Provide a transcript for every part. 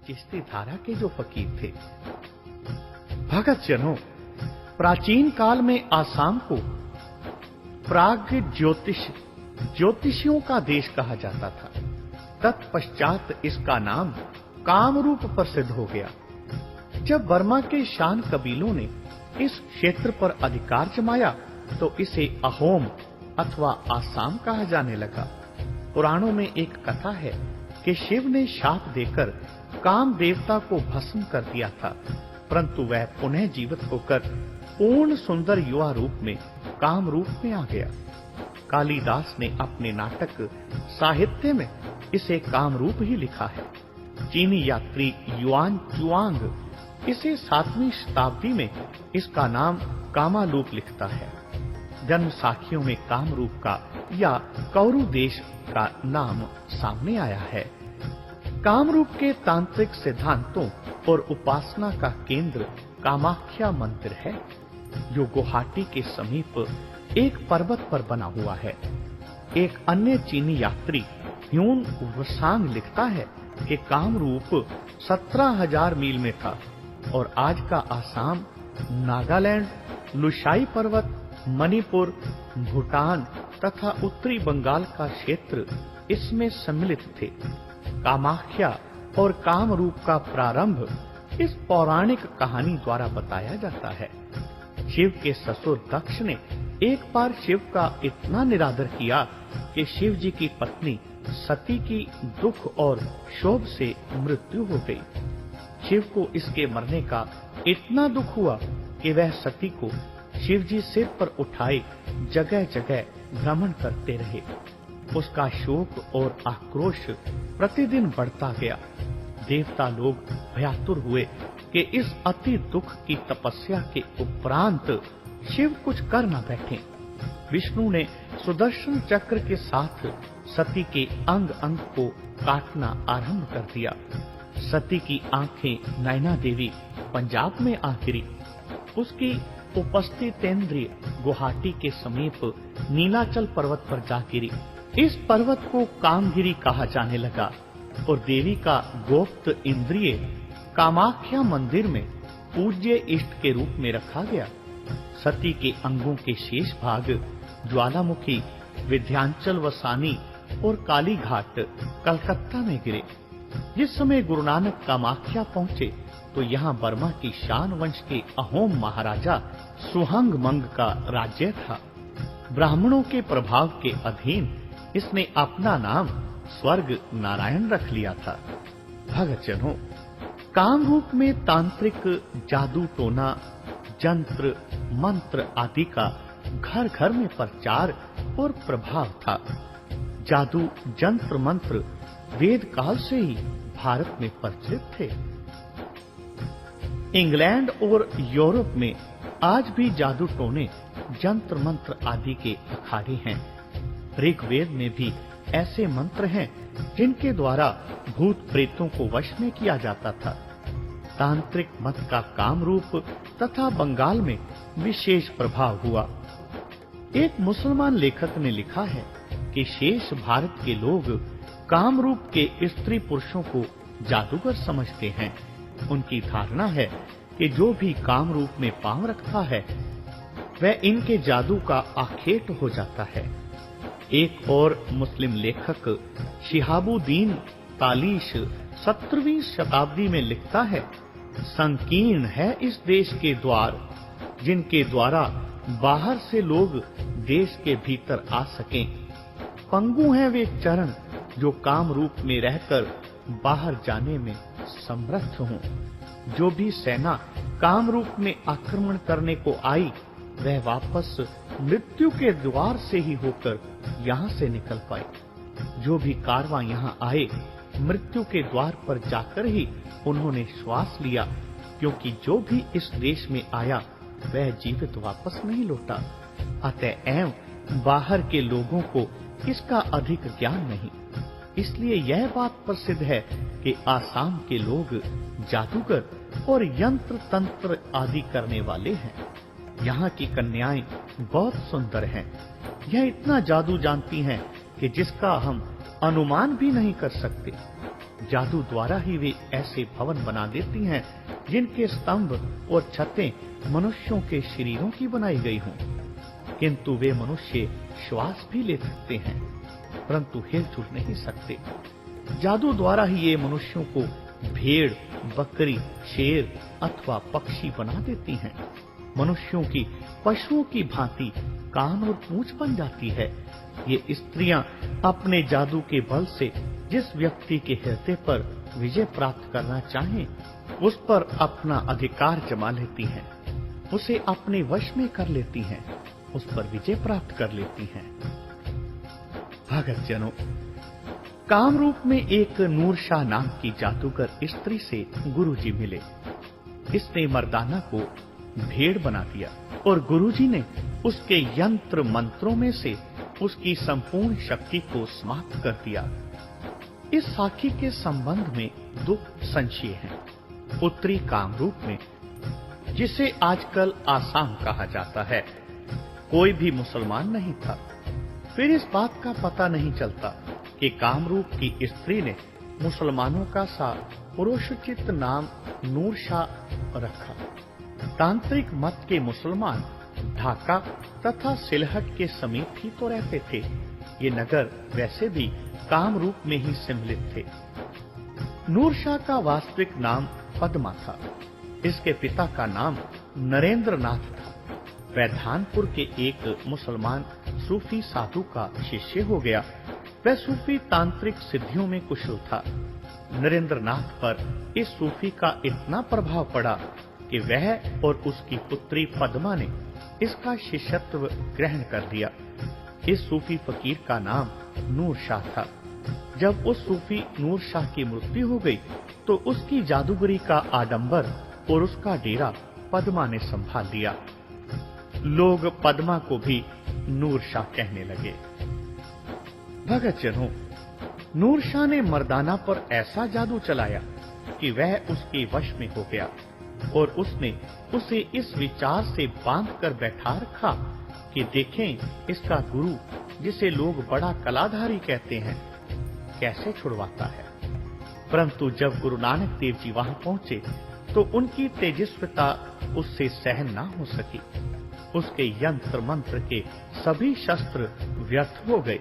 चिश्ती धारा के जो फकीर थे। भगत जनों, प्राचीन काल में आसाम को प्राग ज्योतिषियों का देश कहा जाता था। तत्पश्चात इसका नाम कामरूप प्रसिद्ध हो गया। जब बर्मा के शान कबीलों ने इस क्षेत्र पर अधिकार जमाया तो इसे अहोम अथवा आसाम कहा जाने लगा। पुराणों में एक कथा है कि शिव ने शाप देकर काम देवता को भस्म कर दिया था, परंतु वह पुनः जीवित होकर पूर्ण सुंदर युवा रूप में काम रूप में आ गया। कालिदास ने अपने नाटक साहित्य में इसे काम रूप ही लिखा है। चीनी यात्री युआन चुआंग इसे 7वीं शताब्दी में इसका नाम कामालूप लिखता है। जन्म साखियों में कामरूप का या कौरु देश का नाम सामने आया है। कामरूप के तांत्रिक सिद्धांतों और उपासना का केंद्र कामाख्या मंदिर है, जो गुवाहाटी के समीप एक पर्वत पर बना हुआ है। एक अन्य चीनी यात्री ह्यून वसांग लिखता है कि कामरूप 17,000 मील में था और आज का आसाम, नागालैंड, लुशाई पर्वत, मणिपुर, भूटान तथा उत्तरी बंगाल का क्षेत्र इसमें सम्मिलित थे। कामाख्या और कामरूप का प्रारंभ इस पौराणिक कहानी द्वारा बताया जाता है। शिव के ससुर दक्ष ने एक बार शिव का इतना निरादर किया कि शिव जी की पत्नी सती की दुख और शोभ से मृत्यु हो गई। शिव को इसके मरने का इतना दुख हुआ कि वह सती को शिव जी सिर पर उठाए जगह जगह भ्रमण करते रहे। उसका शोक और आक्रोश प्रतिदिन बढ़ता गया। देवता लोग भयातुर हुए कि इस अति दुख की तपस्या के उपरांत शिव कुछ कर न बैठे। विष्णु ने सुदर्शन चक्र के साथ सती के अंग अंग को काटना आरंभ कर दिया। सती की आंखें नैना देवी पंजाब में आ गिरी। उसकी उपस्थितेंद्रिय गुवाहाटी के समीप नीलाचल पर्वत पर जा गिरी। इस पर्वत को कामगिरी कहा जाने लगा और देवी का गोप्त इंद्रिय कामाख्या मंदिर में पूज्य इष्ट के रूप में रखा गया। सती के अंगों के शेष भाग ज्वालामुखी, विंध्याचल वसानी और काली घाट कलकत्ता में गिरे। जिस समय गुरु नानक कामाख्या पहुंचे तो यहाँ बर्मा की शान वंश के अहोम महाराजा सुहंग मंग का राज्य था। ब्राह्मणों के प्रभाव के अधीन इसने अपना नाम स्वर्ग नारायण रख लिया था। भगत जनों, कामरूप में तांत्रिक जादू टोना, जंत्र मंत्र आदि का घर घर में प्रचार और प्रभाव था। जादू जंत्र मंत्र वेद काल से ही भारत में प्रचलित थे। इंग्लैंड और यूरोप में आज भी जादू टोने, जंत्र मंत्र आदि के अखाड़े हैं। ऋग्वेद में भी ऐसे मंत्र हैं जिनके द्वारा भूत प्रेतों को वश में किया जाता था। तांत्रिक मत का कामरूप तथा बंगाल में विशेष प्रभाव हुआ। एक मुसलमान लेखक ने लिखा है कि शेष भारत के लोग कामरूप के स्त्री पुरुषों को जादूगर समझते हैं। उनकी धारणा है कि जो भी कामरूप में पांव रखता है वह इनके जादू का आखेट हो जाता है। एक और मुस्लिम लेखक शिहाबुद्दीन तालीश 17वीं शताब्दी में लिखता है, संकीर्ण है इस देश के द्वार, जिनके द्वारा बाहर से लोग देश के भीतर आ सकें। पंगु हैं वे चरण जो काम रूप में रहकर बाहर जाने में समर्थ हों। जो भी सेना काम रूप में आक्रमण करने को आई वह वापस मृत्यु के द्वार से ही होकर यहाँ से निकल पाए। जो भी कारवां यहाँ आए मृत्यु के द्वार पर जाकर ही उन्होंने श्वास लिया, क्योंकि जो भी इस देश में आया वह जीवित वापस नहीं लौटा। अतएव बाहर के लोगों को इसका अधिक ज्ञान नहीं। इसलिए यह बात प्रसिद्ध है कि आसाम के लोग जादूगर और यंत्र तंत्र आदि करने वाले हैं। यहाँ की कन्याएं बहुत सुंदर हैं। यह इतना जादू जानती हैं कि जिसका हम अनुमान भी नहीं कर सकते। जादू द्वारा ही वे ऐसे भवन बना देती हैं जिनके स्तंभ और छतें मनुष्यों के शरीरों की बनाई गई हों। किंतु वे मनुष्य श्वास भी ले सकते हैं, परंतु हिलजुल नहीं सकते। जादू द्वारा ही ये मनुष्यों को भेड़, बकरी, शेर अथवा पक्षी बना देती हैं। मनुष्यों की पशुओं की भांति कान और पूंछ बन जाती है। ये स्त्रियां अपने जादू के बल से जिस व्यक्ति के हृदय पर विजय प्राप्त करना चाहें, उस पर अपना अधिकार जमा लेती हैं, उसे अपने वश में कर लेती हैं, उस पर विजय प्राप्त कर लेती हैं। भगत जनों, कामरूप में एक नूरशाह नाम की जादूगर स्त्री से गुरुजी मिले। इसने मर्दाना को भेड़ बना दिया और गुरुजी ने उसके यंत्र मंत्रों में से उसकी संपूर्ण शक्ति को समाप्त कर दिया। इस साखी के संबंध में दो संशय हैं। उत्तरी कामरूप में, जिसे आजकल आसाम कहा जाता है, कोई भी मुसलमान नहीं था। फिर इस बात का पता नहीं चलता कि कामरूप की स्त्री ने मुसलमानों का सा पुरुषोचित नाम नूरशाह रखा। तांत्रिक मत के मुसलमान ढाका तथा सिलहट के समीप ही तो रहते थे। ये नगर वैसे भी कामरूप में ही सम्मिलित थे। नूरशाह का वास्तविक नाम पद्मा था। इसके पिता का नाम नरेंद्र नाथ था। वैधानपुर के एक मुसलमान सूफी साधु का शिष्य हो गया। वह सूफी तांत्रिक सिद्धियों में कुशल था। नरेंद्र नाथ पर इस सूफी का इतना प्रभाव पड़ा कि वह और उसकी पुत्री पद्मा ने इसका शिष्यत्व ग्रहण कर लिया। इस सूफी फकीर का नाम नूरशाह था। जब उस सूफी नूरशाह की मृत्यु हो गई तो उसकी जादूगरी का आडंबर और उसका डेरा पद्मा ने संभाल लिया। लोग पद्मा को भी नूरशाह कहने लगे। भगत जनों, नूरशाह ने मर्दाना पर ऐसा जादू चलाया कि वह उसके वश में हो गया और उसने उसे इस विचार से बांध कर बैठा रखा कि देखें इसका गुरु, जिसे लोग बड़ा कलाधारी कहते हैं, कैसे छुड़वाता है। परंतु जब गुरु नानक देव जी वहां पहुंचे तो उनकी तेजस्विता उससे सहन ना हो सकी। उसके यंत्र मंत्र के सभी शस्त्र व्यर्थ हो गए।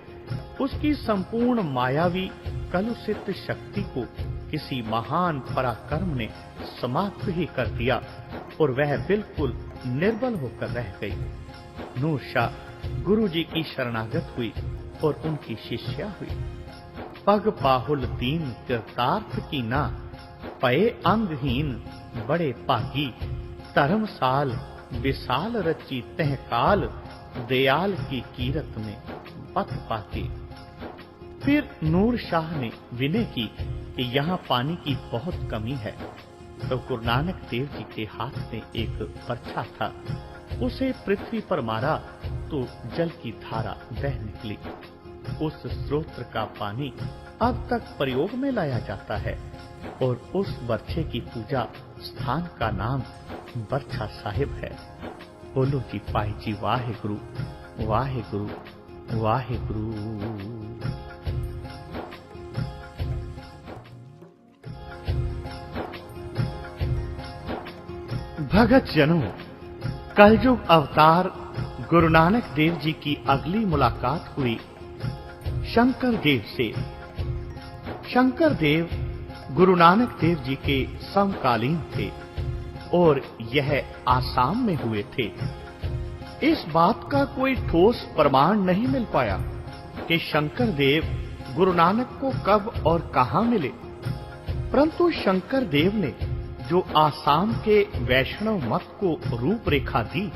उसकी संपूर्ण मायावी कलुषित शक्ति को किसी महान पराक्रम ने समाप्त ही कर दिया और वह बिल्कुल निर्बल होकर रह गई। नूरशाह गुरुजी की शरणागत हुई और उनकी शिष्या हुई। पग पाहुल दीन कृतार्थ की ना, पए अंगहीन बड़े पागी, धर्मसाल विशाल रची तह काल, दयाल की कीरत में पथ पाके। फिर नूरशाह ने विनय की कि यहाँ पानी की बहुत कमी है। तो गुरु नानक देव जी के हाथ में एक बर्छा था। उसे पृथ्वी पर मारा तो जल की धारा बह निकली। उस स्रोत का पानी अब तक प्रयोग में लाया जाता है और उस बर्छे की पूजा स्थान का नाम बर्छा साहिब है। बोलो जी पाई जी वाहे गुरु, वाहे गुरु, वाहे गुरु। भगत जनों, कलयुग अवतार गुरु नानक देव जी की अगली मुलाकात हुई शंकर देव से। शंकर देव गुरु नानक देव जी के समकालीन थे और यह आसाम में हुए थे। इस बात का कोई ठोस प्रमाण नहीं मिल पाया कि शंकर देव गुरु नानक को कब और कहां मिले, परंतु शंकर देव ने जो आसाम के वैष्णव मत को रूपरेखा दी,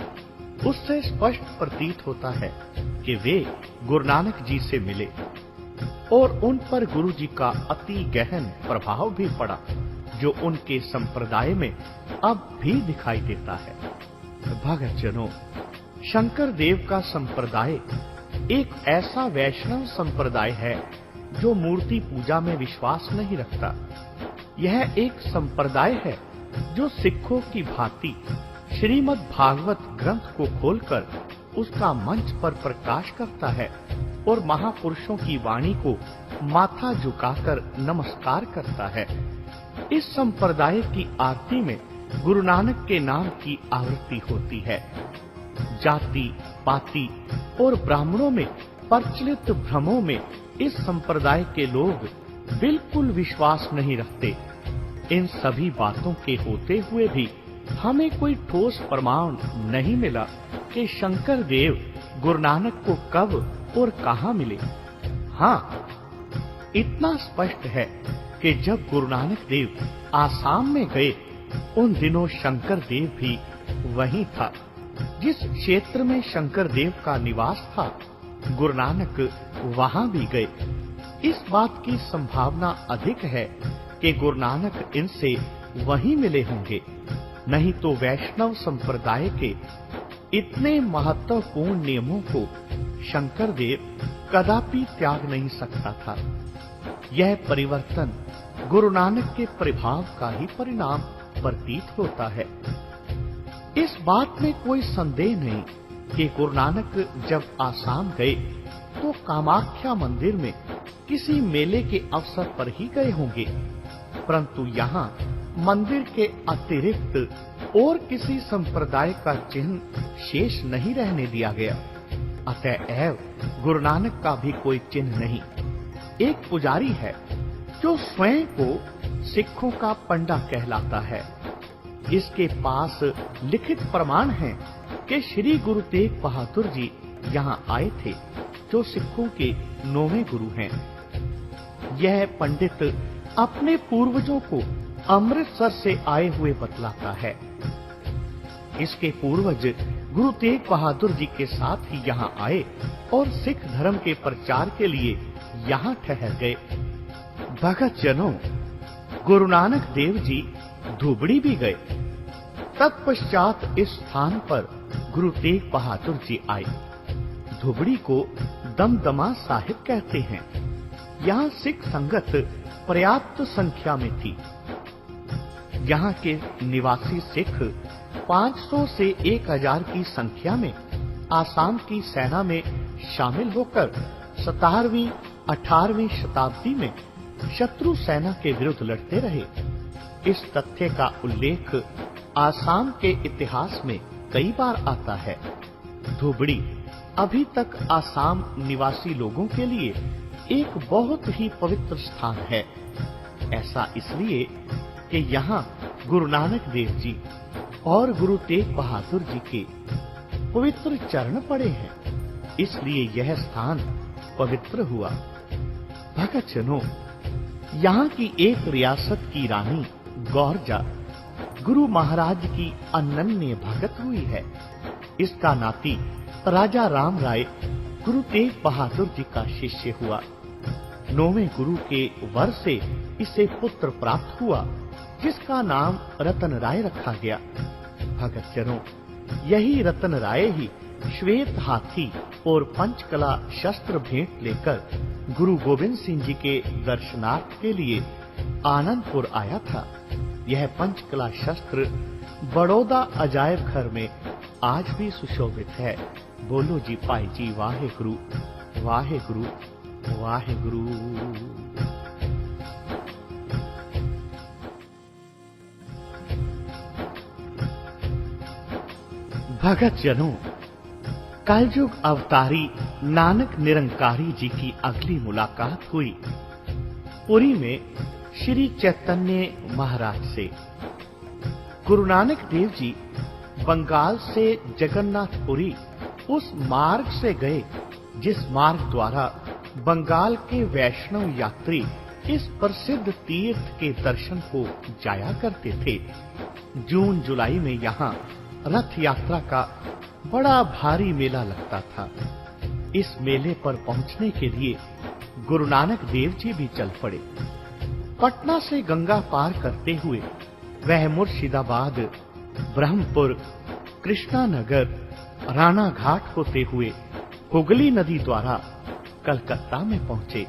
उससे स्पष्ट प्रतीत होता है कि वे गुरु नानक जी से मिले और उन पर गुरु जी का अति गहन प्रभाव भी पड़ा, जो उनके संप्रदाय में अब भी दिखाई देता है। भगत जनों, शंकर देव का संप्रदाय एक ऐसा वैष्णव संप्रदाय है जो मूर्ति पूजा में विश्वास नहीं रखता। यह एक संप्रदाय है जो सिखों की भांति श्रीमद् भागवत ग्रंथ को खोलकर उसका मंच पर प्रकाश करता है और महापुरुषों की वाणी को माथा झुकाकर नमस्कार करता है। इस संप्रदाय की आरती में गुरु नानक के नाम की आवृत्ति होती है। जाति, पाति और ब्राह्मणों में प्रचलित भ्रमों में इस संप्रदाय के लोग बिल्कुल विश्वास नहीं रखते। इन सभी बातों के होते हुए भी हमें कोई ठोस प्रमाण नहीं मिला कि शंकर देव गुरु नानक को कब और कहां मिले। हाँ, इतना स्पष्ट है कि जब गुरु नानक देव आसाम में गए, उन दिनों शंकर देव भी वहीं था। जिस क्षेत्र में शंकर देव का निवास था, गुरु नानक वहां भी गए। इस बात की संभावना अधिक है कि गुरु नानक इनसे वहीं मिले होंगे, नहीं तो वैष्णव संप्रदाय के इतने महत्वपूर्ण नियमों को शंकर देव कदापि त्याग नहीं सकता था। यह परिवर्तन गुरु नानक के प्रभाव का ही परिणाम प्रतीत होता है। इस बात में कोई संदेह नहीं कि गुरु नानक जब आसाम गए तो कामाख्या मंदिर में किसी मेले के अवसर पर ही गए होंगे, परंतु यहाँ मंदिर के अतिरिक्त और किसी संप्रदाय का चिन्ह शेष नहीं रहने दिया गया। अतएव गुरु नानक का भी कोई चिन्ह नहीं। एक पुजारी है जो स्वयं को सिखों का पंडा कहलाता है। इसके पास लिखित प्रमाण है कि श्री गुरु तेग बहादुर जी यहाँ आए थे, जो सिखों के 9वें गुरु हैं। यह पंडित अपने पूर्वजों को अमृतसर से आए हुए बतलाता है। इसके पूर्वज गुरु तेग बहादुर जी के साथ ही यहाँ आए और सिख धर्म के प्रचार के लिए यहाँ ठहर गए। भगत जनों, गुरु नानक देव जी धुबड़ी भी गए। तत्पश्चात इस स्थान पर गुरु तेग बहादुर जी आए। धुबड़ी को दमदमा साहिब कहते हैं। यहाँ सिख संगत पर्याप्त संख्या में थी। यहाँ के निवासी सिख 500 से 1000 की संख्या में आसाम की सेना में शामिल होकर 17वीं 18वीं शताब्दी में शत्रु सेना के विरुद्ध लड़ते रहे। इस तथ्य का उल्लेख आसाम के इतिहास में कई बार आता है। धुबड़ी अभी तक आसाम निवासी लोगों के लिए एक बहुत ही पवित्र स्थान है। ऐसा इसलिए कि यहाँ गुरु नानक देव जी और गुरु तेग बहादुर जी के पवित्र चरण पड़े हैं, इसलिए यह स्थान पवित्र हुआ। भगत जनों, यहाँ की एक रियासत की रानी गौरजा गुरु महाराज की अनन्य भगत हुई है। इसका नाती राजा राम राय गुरु तेग बहादुर जी का शिष्य हुआ। 9वें गुरु के वर से इसे पुत्र प्राप्त हुआ, जिसका नाम रतन राय रखा गया। भगत जनों, यही रतन राय ही श्वेत हाथी और पंचकला शस्त्र भेंट लेकर गुरु गोविंद सिंह जी के दर्शनार्थ के लिए आनंदपुर आया था। यह पंचकला शस्त्र बड़ौदा अजायब घर में आज भी सुशोभित है। बोलो जी पाई जी वाहे गुरु वाहे गुरु वाहे गुरु। भगत जनों, कलयुग अवतारी नानक निरंकारी जी की अगली मुलाकात हुई पुरी में श्री चैतन्य महाराज से। गुरु नानक देव जी बंगाल से जगन्नाथपुरी उस मार्ग से गए जिस मार्ग द्वारा बंगाल के वैष्णव यात्री इस प्रसिद्ध तीर्थ के दर्शन को जाया करते थे। जून जुलाई में यहाँ रथ यात्रा का बड़ा भारी मेला लगता था। इस मेले पर पहुंचने के लिए गुरु नानक देव जी भी चल पड़े। पटना से गंगा पार करते हुए वह मुर्शिदाबाद, ब्रह्मपुर, कृष्णा नगर, राणा घाट होते हुए हुगली नदी द्वारा कलकत्ता में पहुंचे।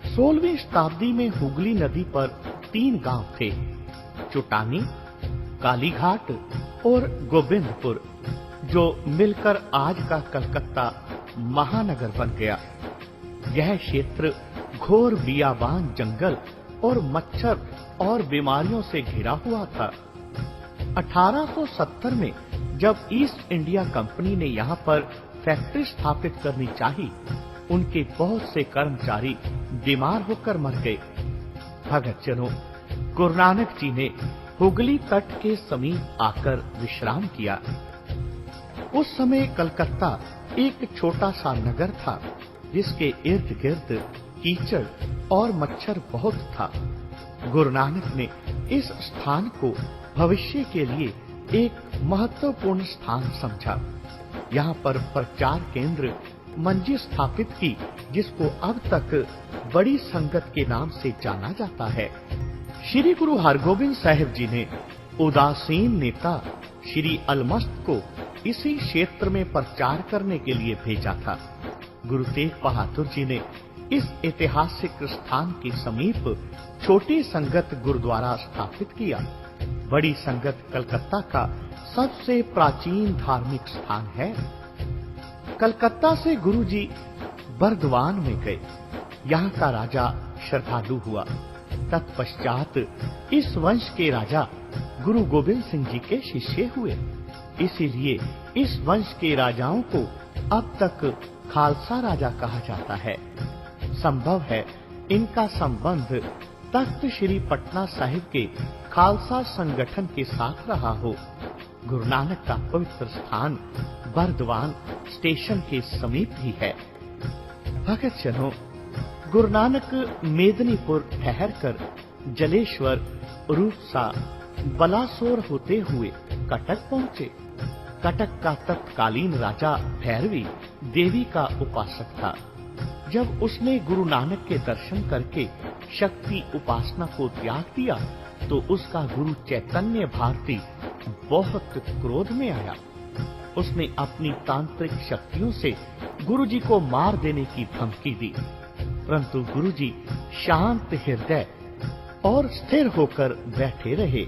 16वीं शताब्दी में हुगली नदी पर 3 गांव थे, चुटानी, कालीघाट और गोविंदपुर, जो मिलकर आज का कलकत्ता महानगर बन गया। यह क्षेत्र घोर बियाबान जंगल और मच्छर और बीमारियों से घिरा हुआ था। 1870 में जब ईस्ट इंडिया कंपनी ने यहाँ पर फैक्ट्री स्थापित करनी चाही, उनके बहुत से कर्मचारी बीमार होकर मर गए। भगत जनों, गुरु नानक जी ने हुगली तट के समीप आकर विश्राम किया। उस समय कलकत्ता एक छोटा सा नगर था, जिसके इर्द गिर्द कीचड़ और मच्छर बहुत था। गुरु नानक ने इस स्थान को भविष्य के लिए एक महत्वपूर्ण स्थान समझा। यहाँ पर प्रचार केंद्र मंजिल स्थापित की, जिसको अब तक बड़ी संगत के नाम से जाना जाता है। श्री गुरु हरगोबिंद साहिब जी ने उदासीन नेता श्री अलमस्त को इसी क्षेत्र में प्रचार करने के लिए भेजा था। गुरु तेग बहादुर जी ने इस ऐतिहासिक स्थान के समीप छोटी संगत गुरुद्वारा स्थापित किया। बड़ी संगत कलकत्ता का सबसे प्राचीन धार्मिक स्थान है। कलकत्ता से गुरुजी बर्दवान में गए। यहाँ का राजा श्रद्धालु हुआ। तत्पश्चात इस वंश के राजा गुरु गोविंद सिंह जी के शिष्य हुए। इसीलिए इस वंश के राजाओं को अब तक खालसा राजा कहा जाता है। संभव है इनका संबंध तख्त श्री पटना साहिब के खालसा संगठन के साथ रहा हो। गुरु नानक का पवित्र स्थान बर्दवान स्टेशन के समीप ही है। भगत जनों, गुरु नानक मेदिनीपुर ठहरकर जलेश्वर, रूपसा, बलासोर होते हुए कटक पहुँचे। कटक का तत्कालीन राजा भैरवी देवी का उपासक था। जब उसने गुरु नानक के दर्शन करके शक्ति उपासना को त्याग दिया, तो उसका गुरु चैतन्य भारती बहुत क्रोध में आया। उसने अपनी तांत्रिक शक्तियों से गुरुजी को मार देने की धमकी दी, परंतु गुरुजी शांत हृदय और स्थिर होकर बैठे रहे।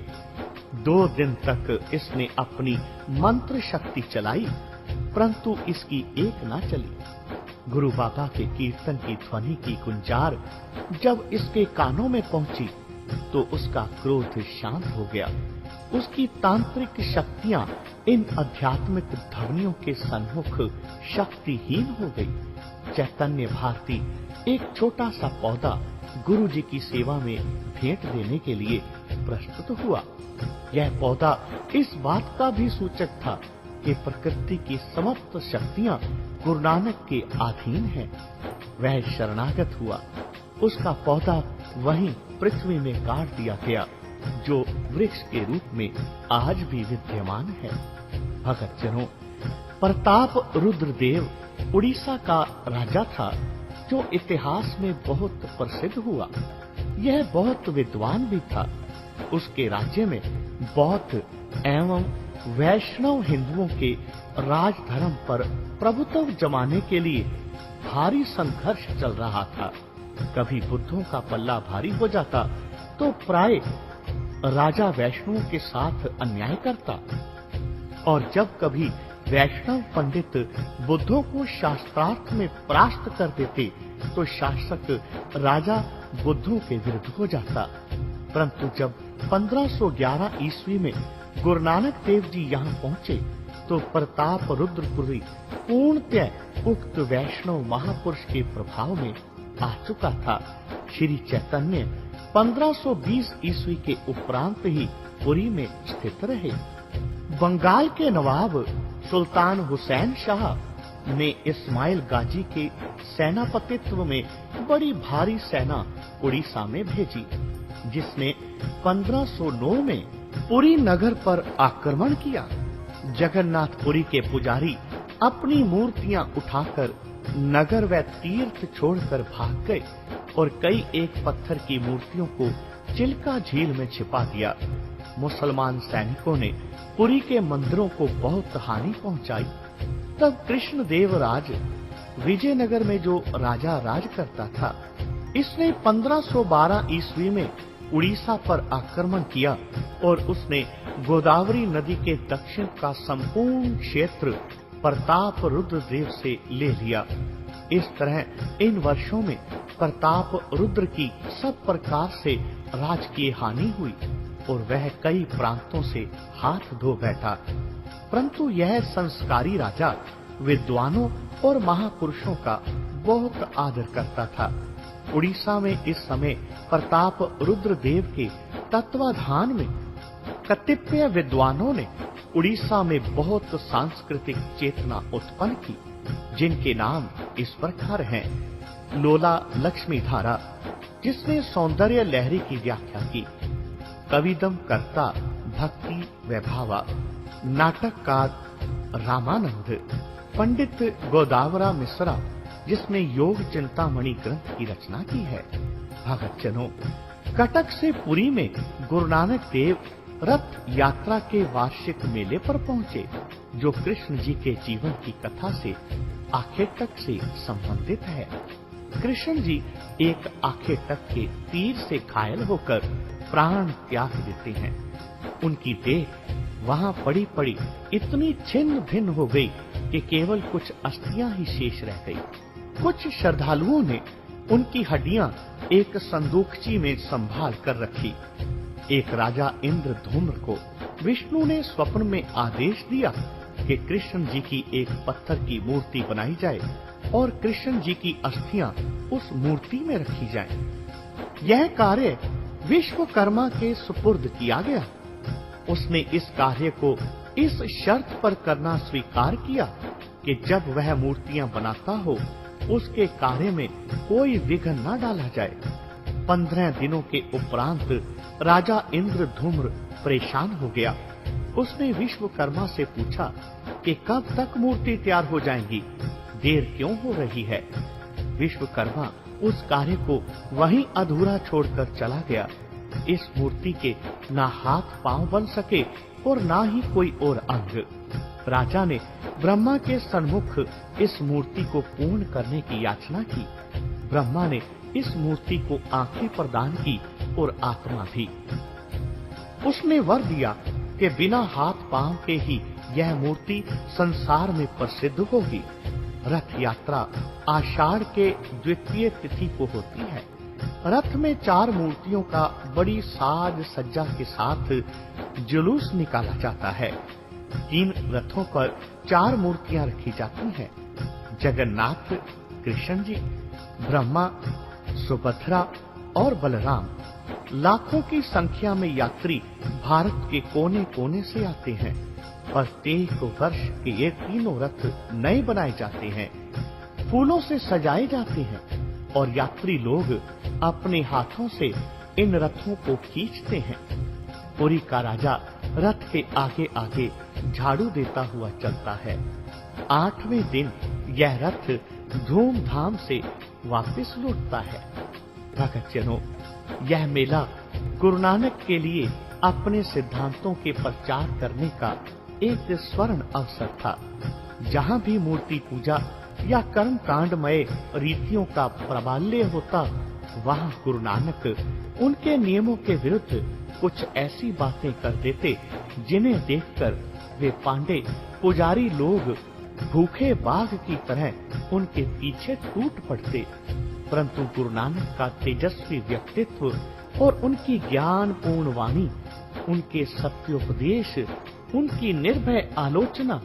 2 दिन तक इसने अपनी मंत्र शक्ति चलाई, परंतु इसकी एक न चली। गुरु बाबा के कीर्तन की ध्वनि की गुंजार जब इसके कानों में पहुंची, तो उसका क्रोध शांत हो गया। उसकी तांत्रिक शक्तियां इन आध्यात्मिक ध्वनियों के सन्मुख शक्तिहीन हो गई। चैतन्य भारती एक छोटा सा पौधा गुरु जी की सेवा में भेंट देने के लिए प्रस्तुत हुआ। यह पौधा इस बात का भी सूचक था कि प्रकृति की समस्त शक्तियां गुरु नानक के अधीन हैं। वह शरणागत हुआ। उसका पौधा वहीं पृथ्वी में गाड़ दिया गया, जो वृक्ष के रूप में आज भी विद्यमान है। भगत जनों, प्रताप रुद्रदेव उड़ीसा का राजा था, जो इतिहास में बहुत प्रसिद्ध हुआ। यह बहुत विद्वान भी था। उसके राज्य में बौद्ध एवं वैष्णव हिंदुओं के राजधर्म पर प्रभुत्व जमाने के लिए भारी संघर्ष चल रहा था। कभी बुद्धों का पल्ला भारी हो जाता, तो प्राय राजा वैष्णवों के साथ अन्याय करता, और जब कभी वैष्णव पंडित बुद्धों को शास्त्रार्थ में परास्त कर देते, तो शासक राजा बुद्धों के विरुद्ध हो जाता। परंतु जब 1511 ईस्वी में गुरु नानक देव जी यहाँ पहुँचे, तो प्रताप रुद्रपुरी पूर्णतः उक्त वैष्णव महापुरुष के प्रभाव में आ चुका था। श्री चैतन्य 1520 ईस्वी के उपरांत ही पुरी में स्थित रहे। बंगाल के नवाब सुल्तान हुसैन शाह ने इस्माइल गाजी के सेनापतित्व में बड़ी भारी सेना उड़ीसा में भेजी, जिसने 1509 में पुरी नगर पर आक्रमण किया। जगन्नाथपुरी के पुजारी अपनी मूर्तियां उठाकर नगर व तीर्थ छोड़कर भाग गए और कई एक पत्थर की मूर्तियों को चिल्का झील में छिपा दिया। मुसलमान सैनिकों ने पुरी के मंदिरों को बहुत हानि पहुंचाई। तब कृष्णदेव राज विजयनगर में जो राजा राज करता था, इसने 1512 ईस्वी में उड़ीसा पर आक्रमण किया और उसने गोदावरी नदी के दक्षिण का संपूर्ण क्षेत्र प्रताप रुद्र देव से ले लिया। इस तरह इन वर्षों में प्रताप रुद्र की सब प्रकार से राजकीय हानि हुई और वह कई प्रांतों से हाथ धो बैठा। परंतु यह संस्कारी राजा विद्वानों और महापुरुषों का बहुत आदर करता था। उड़ीसा में इस समय प्रताप रुद्र देव के तत्वाधान में कतिपय विद्वानों ने उड़ीसा में बहुत सांस्कृतिक चेतना उत्पन्न की, जिनके नाम इस प्रकार हैं। लोला लक्ष्मीधारा, जिसने सौंदर्य लहरी की व्याख्या की। कविदम कर्ता भक्ति वैभावा, नाटककार रामानंद। पंडित गोदावरा मिश्रा, जिसने योग चिंतामणि ग्रंथ की रचना की है। भगतजनों, कटक से पुरी में गुरु नानक देव रथ यात्रा के वार्षिक मेले पर पहुंचे, जो कृष्ण जी के जीवन की कथा से आखेटक से संबंधित है। कृष्ण जी एक आखेटक के तीर से घायल होकर प्राण त्याग देते हैं। उनकी देह वहां पड़ी पड़ी इतनी छिन्न भिन्न हो गई कि केवल कुछ अस्थियां ही शेष रह गई। कुछ श्रद्धालुओं ने उनकी हड्डियां एक संदूकची में संभाल कर रखी। एक राजा इंद्रधूम्र को विष्णु ने स्वप्न में आदेश दिया कि कृष्ण जी की एक पत्थर की मूर्ति बनाई जाए और कृष्ण जी की अस्थियां उस मूर्ति में रखी जाएं। यह कार्य विश्वकर्मा के सुपुर्द किया गया। उसने इस कार्य को इस शर्त पर करना स्वीकार किया कि जब वह मूर्तियां बनाता हो, उसके कार्य में कोई विघ्न न डाला जाए। 15 दिनों के उपरांत राजा इंद्रधूम्र परेशान हो गया। उसने विश्वकर्मा से पूछा कि कब तक मूर्ति तैयार हो जाएगी, देर क्यों हो रही है। विश्वकर्मा उस कार्य को वहीं अधूरा छोड़कर चला गया। इस मूर्ति के ना हाथ पांव बन सके और ना ही कोई और अंग। राजा ने ब्रह्मा के सन्मुख इस मूर्ति को पूर्ण करने की याचना की। ब्रह्मा ने इस मूर्ति को आंखें प्रदान की और आत्मा भी। उसने वर दिया कि बिना हाथ पांव के ही यह मूर्ति संसार में प्रसिद्ध होगी। रथ यात्रा आषाढ़ के द्वितीय तिथि को होती है। रथ में 4 मूर्तियों का बड़ी साज सज्जा के साथ जुलूस निकाला जाता है। 3 रथों पर 4 मूर्तियां रखी जाती हैं। जगन्नाथ, कृष्ण जी, ब्रह्मा, सुभद्रा और बलराम। लाखों की संख्या में यात्री भारत के कोने कोने से आते हैं। प्रत्येक वर्ष के ये तीनों रथ नए बनाए जाते हैं, फूलों से सजाए जाते हैं और यात्री लोग अपने हाथों से इन रथों को खींचते हैं। पुरी का राजा रथ के आगे आगे झाड़ू देता हुआ चलता है। 8वें दिन यह रथ धूमधाम से वापस लौटता है। भक्तजनों, यह मेला गुरु नानक के लिए अपने सिद्धांतों के प्रचार करने का एक स्वर्ण अवसर था। जहाँ भी मूर्ति पूजा या कर्म कांडमय रीतियों का प्राबल्य होता, वहाँ गुरु नानक उनके नियमों के विरुद्ध कुछ ऐसी बातें कर देते जिन्हें देखकर वे पांडे पुजारी लोग भूखे बाघ की तरह उनके पीछे टूट पड़ते। परंतु गुरु नानक का तेजस्वी व्यक्तित्व और उनकी ज्ञान पूर्ण वाणी, उनके सत्योपदेश, उनकी निर्भय आलोचना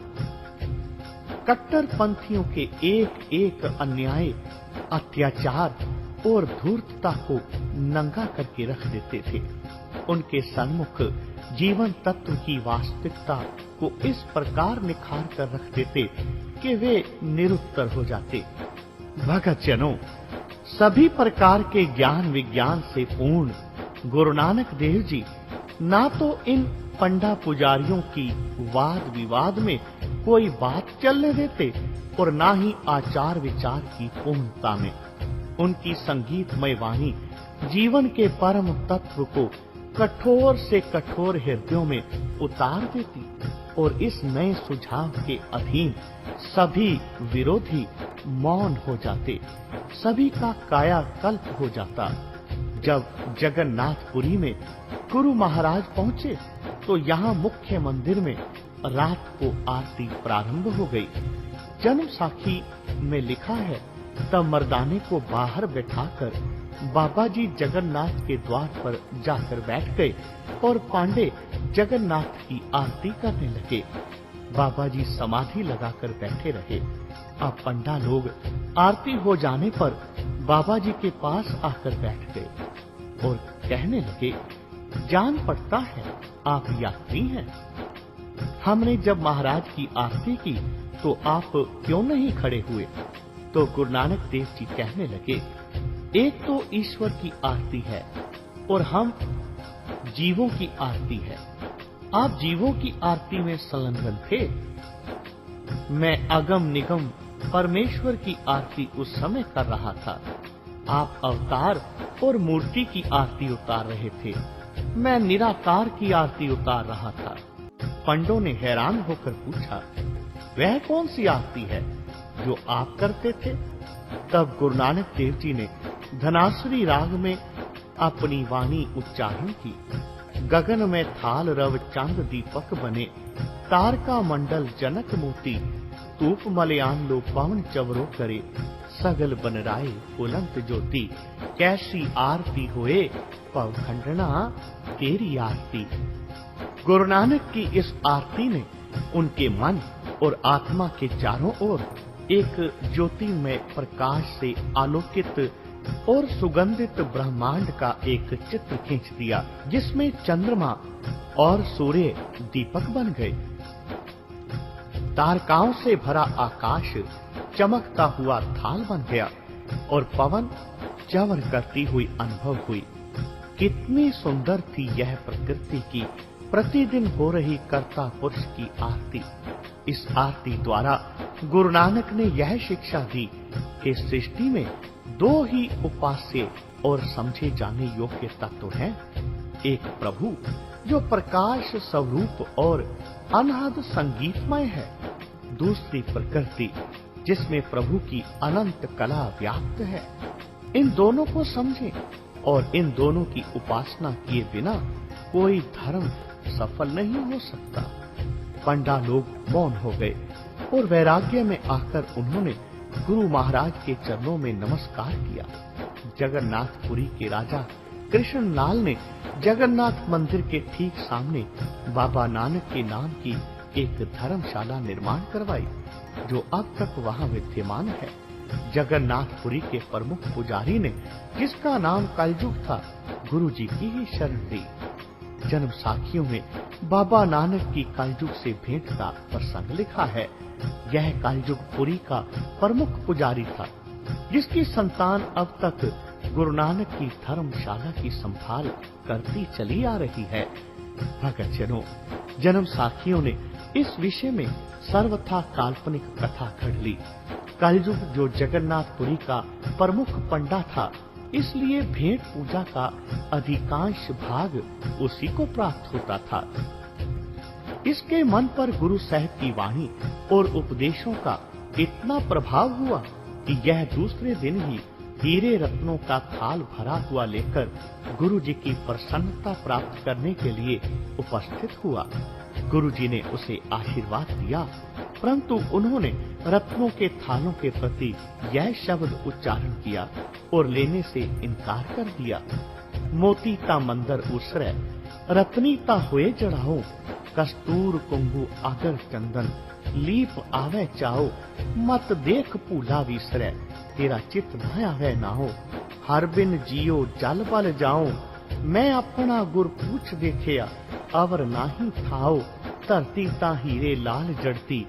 कट्टर पंथियों के एक एक अन्याय, अत्याचार और धूर्तता को नंगा करके रख देते थे। उनके सन्मुख जीवन तत्व की वास्तविकता को इस प्रकार निखार कर रख देते कि वे निरुत्तर हो जाते। भक्तजनों, सभी प्रकार के ज्ञान विज्ञान से पूर्ण गुरु नानक देव जी ना तो इन पंडा पुजारियों की वाद विवाद में कोई बात चलने देते और ना ही आचार विचार की पूर्णता में। उनकी संगीतमय वाणी जीवन के परम तत्व को कठोर से कठोर हृदयों में उतार देती और इस नए सुझाव के अधीन सभी विरोधी मौन हो जाते, सभी का कायाकल्प हो जाता। जब जगन्नाथपुरी में गुरु महाराज पहुंचे तो यहाँ मुख्य मंदिर में रात को आरती प्रारंभ हो गई। जन्म साखी में लिखा है, तब मर्दाने को बाहर बैठाकर बाबा जी जगन्नाथ के द्वार पर जाकर बैठ गए और पांडे जगन्नाथ की आरती करने लगे। बाबा जी समाधि लगाकर बैठे रहे। अब पंडा लोग आरती हो जाने पर बाबा जी के पास आकर बैठ गए और कहने लगे, जान पड़ता है आप यात्री हैं। हमने जब महाराज की आरती की तो आप क्यों नहीं खड़े हुए? तो गुरु नानक देव जी कहने लगे, एक तो ईश्वर की आरती है और हम जीवों की आरती है। आप जीवों की आरती में संलग्न थे। मैं अगम निगम परमेश्वर की आरती उस समय कर रहा था। आप अवतार और मूर्ति की आरती उतार रहे थे। मैं निराकार की आरती उतार रहा था। पंडों ने हैरान होकर पूछा, वह कौन सी आरती है जो आप करते थे? तब गुरु नानक देव जी ने धनासुरी राग में अपनी वाणी उच्चारण की। गगन में थाल रव चांद दीपक बने, तारका मंडल जनक मोती, तूप मलयान लो पवन चवरो करे, सगल बनराए बुलंद ज्योति, कैसी आरती होए पव खंडना तेरी आरती। गुरु नानक की इस आरती ने उनके मन और आत्मा के चारों ओर एक ज्योतिमय प्रकाश से आलोकित और सुगंधित ब्रह्मांड का एक चित्र खींच दिया, जिसमें चंद्रमा और सूर्य दीपक बन गए। तारकाओं से भरा आकाश चमकता हुआ थाल बन गया और पवन चवर करती हुई अनुभव हुई। कितनी सुंदर थी यह प्रकृति की प्रतिदिन हो रही कर्ता पुरुष की आरती। इस आरती द्वारा गुरु नानक ने यह शिक्षा दी कि सृष्टि में दो ही उपास्य और समझे जाने योग्य तत्व हैं। एक प्रभु जो प्रकाश स्वरूप और अनहद संगीतमय है, दूसरी प्रकृति जिसमें प्रभु की अनंत कला व्याप्त है। इन दोनों को समझें और इन दोनों की उपासना किए बिना कोई धर्म सफल नहीं हो सकता। पंडा लोग मौन हो गए और वैराग्य में आकर उन्होंने गुरु महाराज के चरणों में नमस्कार किया। जगन्नाथपुरी के राजा कृष्णलाल ने जगन्नाथ मंदिर के ठीक सामने बाबा नानक के नाम की एक धर्मशाला निर्माण करवाई, जो अब तक वहां विद्यमान है। जगन्नाथपुरी के प्रमुख पुजारी ने, जिसका नाम कलयुग था, गुरु जी की ही शरण ली। जन्म साखियों में बाबा नानक की कलयुग से भेंट का प्रसंग लिखा है। यह कलयुगपुरी का प्रमुख पुजारी था, जिसकी संतान अब तक गुरु नानक की धर्मशाला की संभाल करती चली आ रही है। भक्तजनों, जन्म साखियों ने इस विषय में सर्वथा काल्पनिक कथा घड़ ली। कलयुग जो जगन्नाथपुरी का प्रमुख पंडा था, इसलिए भेंट पूजा का अधिकांश भाग उसी को प्राप्त होता था। इसके मन पर गुरु साहब की वाणी और उपदेशों का इतना प्रभाव हुआ कि यह दूसरे दिन ही हीरे रत्नों का थाल भरा हुआ लेकर गुरु जी की प्रसन्नता प्राप्त करने के लिए उपस्थित हुआ। गुरु जी ने उसे आशीर्वाद दिया, परंतु उन्होंने रत्नों के थालों के प्रति यह शब्द उच्चारण किया और लेने से इनकार कर दिया। मोती ता मंदर उसरे, रत्नी ता हुए जड़ाओ, कस्तूर कुंगु आगर चंदन, लीप आवे चाओ, मत देख भूला विसरे, तेरा चित न आवे नाओ, हर बिन जियो जल बल जाओ, मैं अपना गुर पूछ देखिया, अवर नाही थाओ, धरती ता हीरे लाल जड़ती,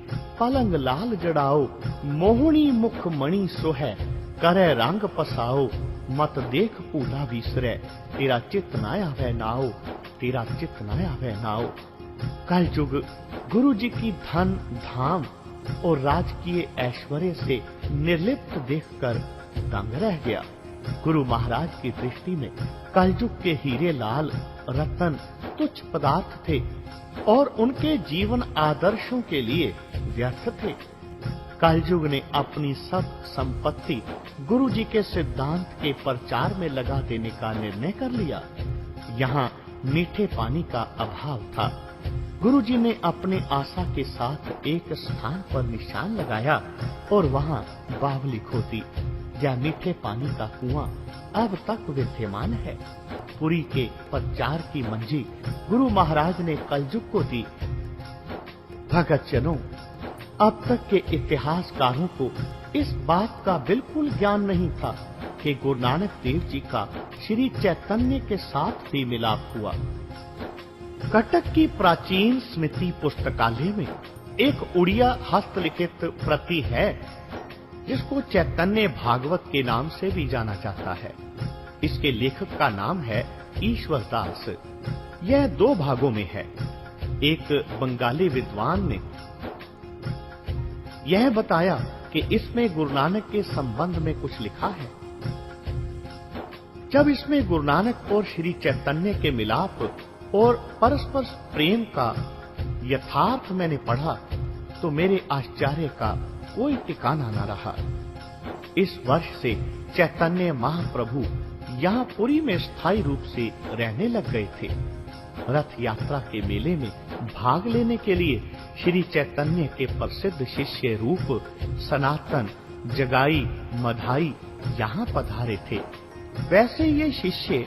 पलंग लाल जड़ाओ, मोहनी मुख मणि सोहे, करे रंग पसाओ, मत देख भूला विसरे, तेरा चित न आवे नाओ, तेरा चित न आवे नाओ। कलयुग गुरु जी की धन धाम और राजकीय ऐश्वर्य से निर्लिप्त देखकर दंग रह गया। गुरु महाराज की दृष्टि में कलयुग के हीरे लाल रतन तुच्छ पदार्थ थे और उनके जीवन आदर्शों के लिए व्यर्थ थे। कलयुग ने अपनी सब संपत्ति गुरु जी के सिद्धांत के प्रचार में लगा देने का निर्णय कर लिया। यहाँ मीठे पानी का अभाव था। गुरुजी ने अपने आशा के साथ एक स्थान पर निशान लगाया और वहां बावली खोदी। यह मीठे पानी का कुआं अब तक विद्यमान है। पुरी के प्रचार की मंजी गुरु महाराज ने कलयुग को दी। भगत जनों, अब तक के इतिहासकारों को इस बात का बिल्कुल ज्ञान नहीं था कि गुरु नानक देव जी का श्री चैतन्य के साथ भी मिलाप हुआ। कटक की प्राचीन स्मृति पुस्तकालय में एक उड़िया हस्तलिखित प्रति है जिसको चैतन्य भागवत के नाम से भी जाना जाता है। इसके लेखक का नाम है ईश्वर दास। यह 2 भागों में है। एक बंगाली विद्वान ने यह बताया कि इसमें गुरु नानक के संबंध में कुछ लिखा है। जब इसमें गुरु नानक और श्री चैतन्य के मिलाप और परस्पर प्रेम का यथार्थ मैंने पढ़ा तो मेरे आश्चर्य का कोई ठिकाना न रहा। इस वर्ष से चैतन्य महाप्रभु यहाँ पुरी में स्थायी रूप से रहने लग गए थे। रथ यात्रा के मेले में भाग लेने के लिए श्री चैतन्य के प्रसिद्ध शिष्य रूप सनातन, जगाई, मधाई यहाँ पधारे थे। वैसे ये शिष्य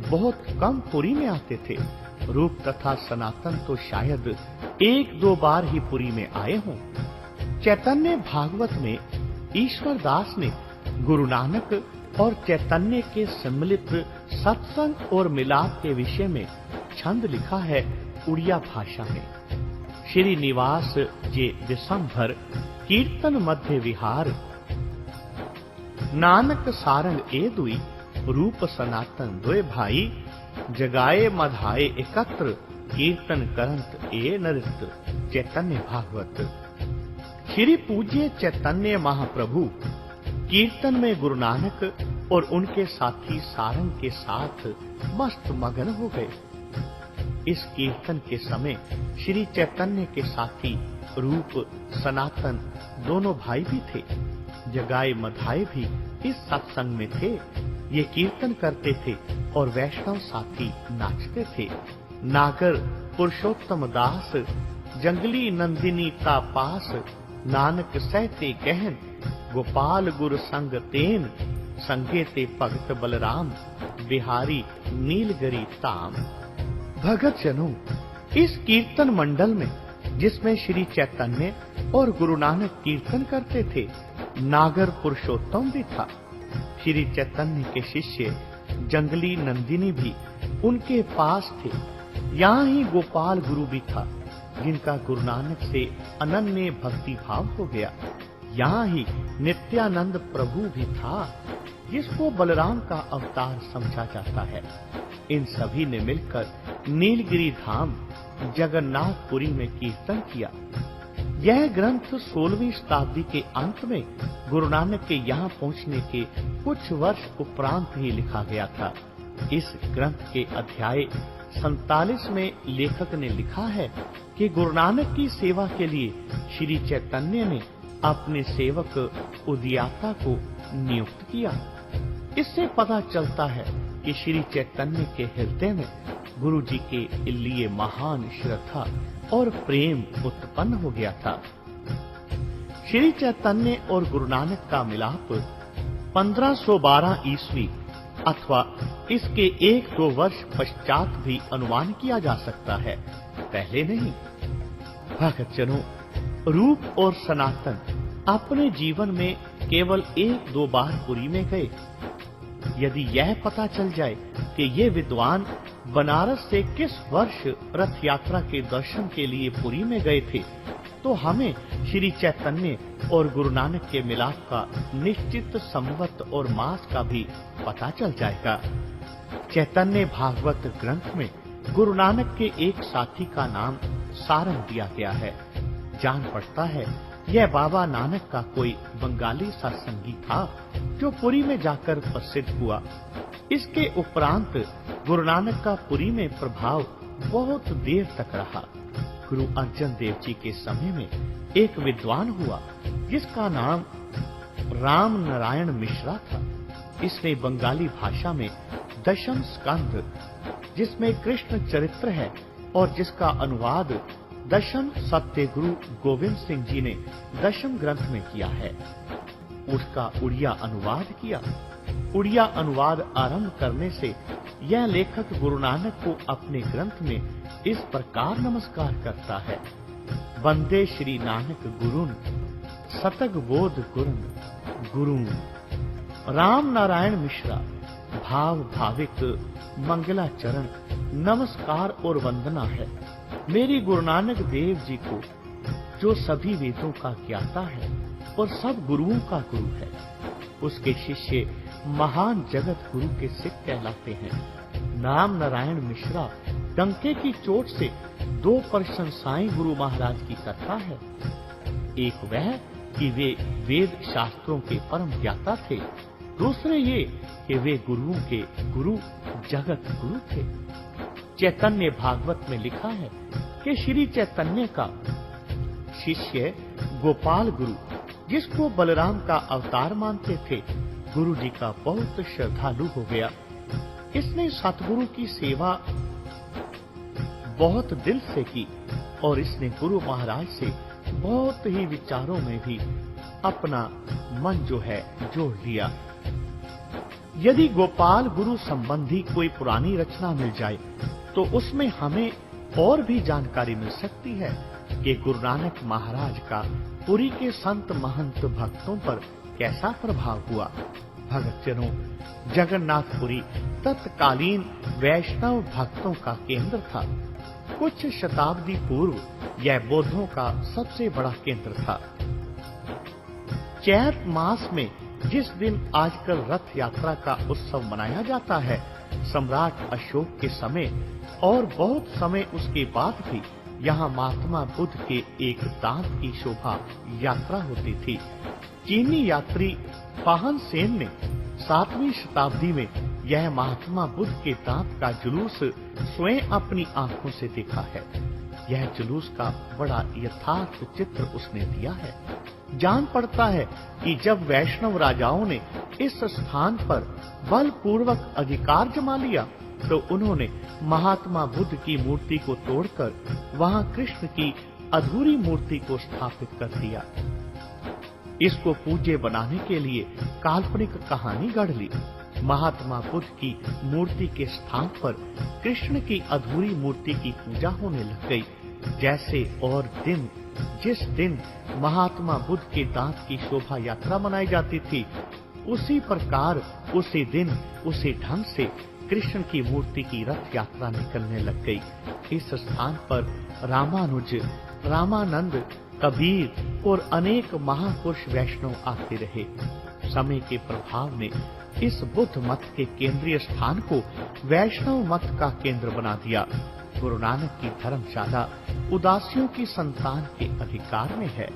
बहुत कम पुरी में आते थे। रूप तथा सनातन तो शायद 1-2 बार ही पुरी में आए हों। चैतन्य भागवत में ईश्वर दास ने गुरु नानक और चैतन्य के सम्मिलित सत्संग और मिलाप के विषय में छंद लिखा है उड़िया भाषा में। श्री निवास जे दिसंबर कीर्तन मध्य विहार नानक सारंग ए दुई रूप सनातन दोए भाई जगाए मधाए एकत्र कीर्तन करंत ए नृत्य। चैतन्य भागवत। श्री पूज्य चैतन्य महाप्रभु कीर्तन में गुरु नानक और उनके साथी सारंग के साथ मस्त मगन हो गए। इस कीर्तन के समय श्री चैतन्य के साथी रूप सनातन दोनों भाई भी थे। जगाए मधाए भी इस सत्संग में थे। ये कीर्तन करते थे और वैष्णव साथी नाचते थे। नागर पुरुषोत्तम दास जंगली नंदिनी तापास नानक सहते गहन गोपाल गुरु संग तेन संगे ते भगत बलराम बिहारी नीलगिरी ताम। भगत जनों, इस कीर्तन मंडल में जिसमें श्री चैतन्य और गुरु नानक कीर्तन करते थे, नागर पुरुषोत्तम भी था। श्री चैतन्य के शिष्य जंगली नंदिनी भी उनके पास थे। यहाँ ही गोपाल गुरु भी था जिनका गुरु नानक से अनन्य भक्ति भाव हो गया। यहाँ ही नित्यानंद प्रभु भी था जिसको बलराम का अवतार समझा जाता है। इन सभी ने मिलकर नीलगिरी धाम जगन्नाथपुरी में कीर्तन किया। यह ग्रंथ 16वीं शताब्दी के अंत में गुरु नानक के यहाँ पहुँचने के कुछ वर्ष उपरांत ही लिखा गया था। इस ग्रंथ के अध्याय 47 में लेखक ने लिखा है कि गुरु नानक की सेवा के लिए श्री चैतन्य ने अपने सेवक उदियाता को नियुक्त किया। इससे पता चलता है कि श्री चैतन्य के हृदय में गुरु जी के लिए महान श्रद्धा और प्रेम उत्पन्न हो गया था। श्री चैतन्य और गुरु नानक का मिलाप 1512 ईस्वी अथवा इसके 1-2 वर्ष पश्चात भी अनुमान किया जा सकता है, पहले नहीं। भक्त जनों, रूप और सनातन अपने जीवन में केवल 1-2 बार पुरी में गए। यदि यह पता चल जाए कि ये विद्वान बनारस से किस वर्ष रथ यात्रा के दर्शन के लिए पुरी में गए थे, तो हमें श्री चैतन्य और गुरु नानक के मिलाप का निश्चित संवत और मास का भी पता चल जाएगा। चैतन्य भागवत ग्रंथ में गुरु नानक के एक साथी का नाम सारंग दिया गया है। जान पड़ता है यह बाबा नानक का कोई बंगाली सत्संगी था जो पुरी में जाकर प्रसिद्ध हुआ। इसके उपरांत गुरु नानक का पुरी में प्रभाव बहुत देर तक रहा। गुरु अर्जन देव जी के समय में एक विद्वान हुआ जिसका नाम राम नारायण मिश्रा था। इसने बंगाली भाषा में दशम स्कंद, जिसमें कृष्ण चरित्र है और जिसका अनुवाद दशम सत्य गुरु गोविंद सिंह जी ने दशम ग्रंथ में किया है। उसका उड़िया अनुवाद किया। उड़िया अनुवाद आरंभ करने से यह लेखक गुरु नानक को अपने ग्रंथ में इस प्रकार नमस्कार करता है। वंदे श्री नानक गुरुन सतग बोध गुरुन गुरुन। राम नारायण मिश्रा भाव भाविक मंगलाचरण नमस्कार और वंदना है मेरी गुरु नानक देव जी को, जो सभी वेदों का ज्ञाता है और सब गुरुओं का गुरु है। उसके शिष्य महान जगत गुरु के सिख कहलाते हैं। नाम नारायण मिश्रा डंके की चोट से दो प्रशंसाएं गुरु महाराज की करता है। एक वह कि वे वेद शास्त्रों के परम ज्ञाता थे, दूसरे ये कि वे गुरुओं के गुरु जगत गुरु थे। चैतन्य भागवत में लिखा है कि श्री चैतन्य का शिष्य गोपाल गुरु, जिसको बलराम का अवतार मानते थे, गुरु जी का बहुत श्रद्धालु हो गया। इसने सतगुरु की सेवा बहुत दिल से की और इसने गुरु महाराज से बहुत ही विचारों में भी अपना मन जो है जोड़ लिया। यदि गोपाल गुरु संबंधी कोई पुरानी रचना मिल जाए तो उसमें हमें और भी जानकारी मिल सकती है कि गुरु नानक महाराज का पुरी के संत महंत भक्तों पर कैसा प्रभाव हुआ। भक्तजनों, जगन्नाथपुरी तत्कालीन वैष्णव भक्तों का केंद्र था। कुछ शताब्दी पूर्व यह बौद्धों का सबसे बड़ा केंद्र था। चैत मास में जिस दिन आजकल रथ यात्रा का उत्सव मनाया जाता है, सम्राट अशोक के समय और बहुत समय उसके बाद भी यहाँ महात्मा बुद्ध के एक दांत की शोभा यात्रा होती थी। चीनी यात्री फाहन सेन ने 7वीं शताब्दी में यह महात्मा बुद्ध के दांत का जुलूस स्वयं अपनी आंखों से देखा है। यह जुलूस का बड़ा यथार्थ चित्र उसने दिया है। जान पड़ता है कि जब वैष्णव राजाओं ने इस स्थान पर बलपूर्वक अधिकार जमा लिया तो उन्होंने महात्मा बुद्ध की मूर्ति को तोड़कर वहां कृष्ण की अधूरी मूर्ति को स्थापित कर दिया। इसको पूज्य बनाने के लिए काल्पनिक कहानी गढ़ ली। महात्मा बुद्ध की मूर्ति के स्थान पर कृष्ण की अधूरी मूर्ति की पूजा होने लग गई। जैसे और दिन जिस दिन महात्मा बुद्ध के दांत की शोभा यात्रा मनाई जाती थी, उसी प्रकार उसी दिन उसी ढंग से कृष्ण की मूर्ति की रथ यात्रा निकलने लग गई। इस स्थान पर रामानुज, रामानंद, कबीर और अनेक महापुरुष वैष्णव आते रहे। समय के प्रभाव ने इस बुद्ध मत के केंद्रीय स्थान को वैष्णव मत का केंद्र बना दिया। गुरु नानक की धर्मशाला उदासियों की संतान के अधिकार में है।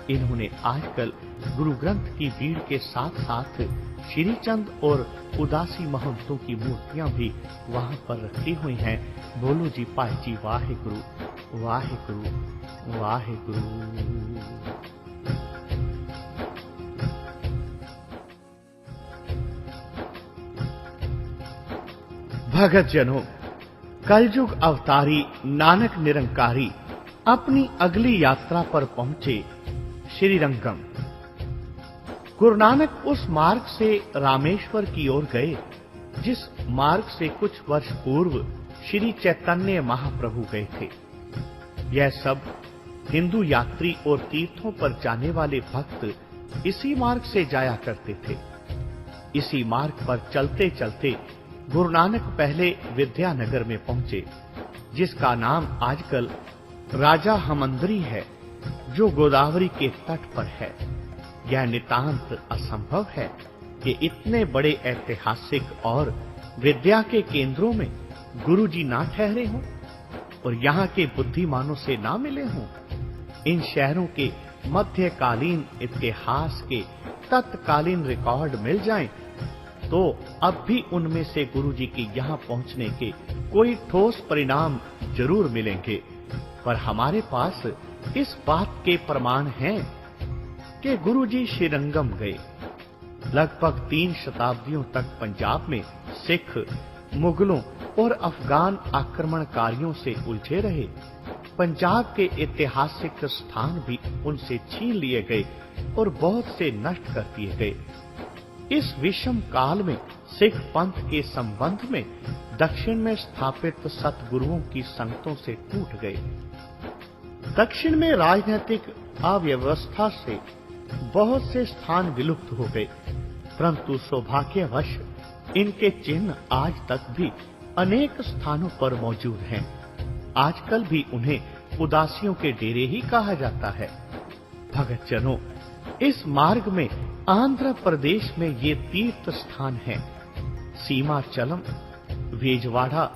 इन्होंने आजकल गुरु ग्रंथ की भीड़ के साथ साथ श्री चंद और उदासी महंतों की मूर्तियां भी वहां पर रखी हुई हैं। बोलो जी पाई जी वाहे गुरु वाहे गुरु वाहे गुरु। भगत जनों, कलयुग अवतारी नानक निरंकारी अपनी अगली यात्रा पर पहुंचे श्रीरंगम। गुरु नानक उस मार्ग से रामेश्वर की ओर गए जिस मार्ग से कुछ वर्ष पूर्व श्री चैतन्य महाप्रभु गए थे। यह सब हिंदू यात्री और तीर्थों पर जाने वाले भक्त इसी मार्ग से जाया करते थे। इसी मार्ग पर चलते चलते गुरु नानक पहले विद्यानगर में पहुंचे, जिसका नाम आजकल राजा हमंदरी है, जो गोदावरी के तट पर है। यह नितांत असंभव है कि इतने बड़े ऐतिहासिक और विद्या के केंद्रों में गुरुजी ना ठहरे हों और यहाँ के बुद्धिमानों से ना मिले हों। इन शहरों के मध्यकालीन इतिहास के तत्कालीन रिकॉर्ड मिल जाएं, तो अब भी उनमें से गुरुजी के यहाँ पहुँचने के कोई ठोस परिणाम जरूर मिलेंगे। पर हमारे पास इस बात के प्रमाण हैं कि गुरुजी श्रीरंगम गए। लगभग 3 शताब्दियों तक पंजाब में सिख, मुगलों और अफगान आक्रमणकारियों से उलझे रहे। पंजाब के ऐतिहासिक स्थान भी उनसे छीन लिए गए और बहुत से नष्ट कर दिए गए। इस विषम काल में सिख पंथ के संबंध में दक्षिण में स्थापित सतगुरुओं की संगतों से टूट गए। दक्षिण में राजनीतिक अव्यवस्था से बहुत से स्थान विलुप्त हो गए, परंतु सौभाग्यवश इनके चिन्ह आज तक भी अनेक स्थानों पर मौजूद हैं। आजकल भी उन्हें उदासियों के डेरे ही कहा जाता है। भगत जनों, इस मार्ग में आंध्र प्रदेश में ये तीर्थ स्थान हैं: सीमाचलम, वेजवाड़ा,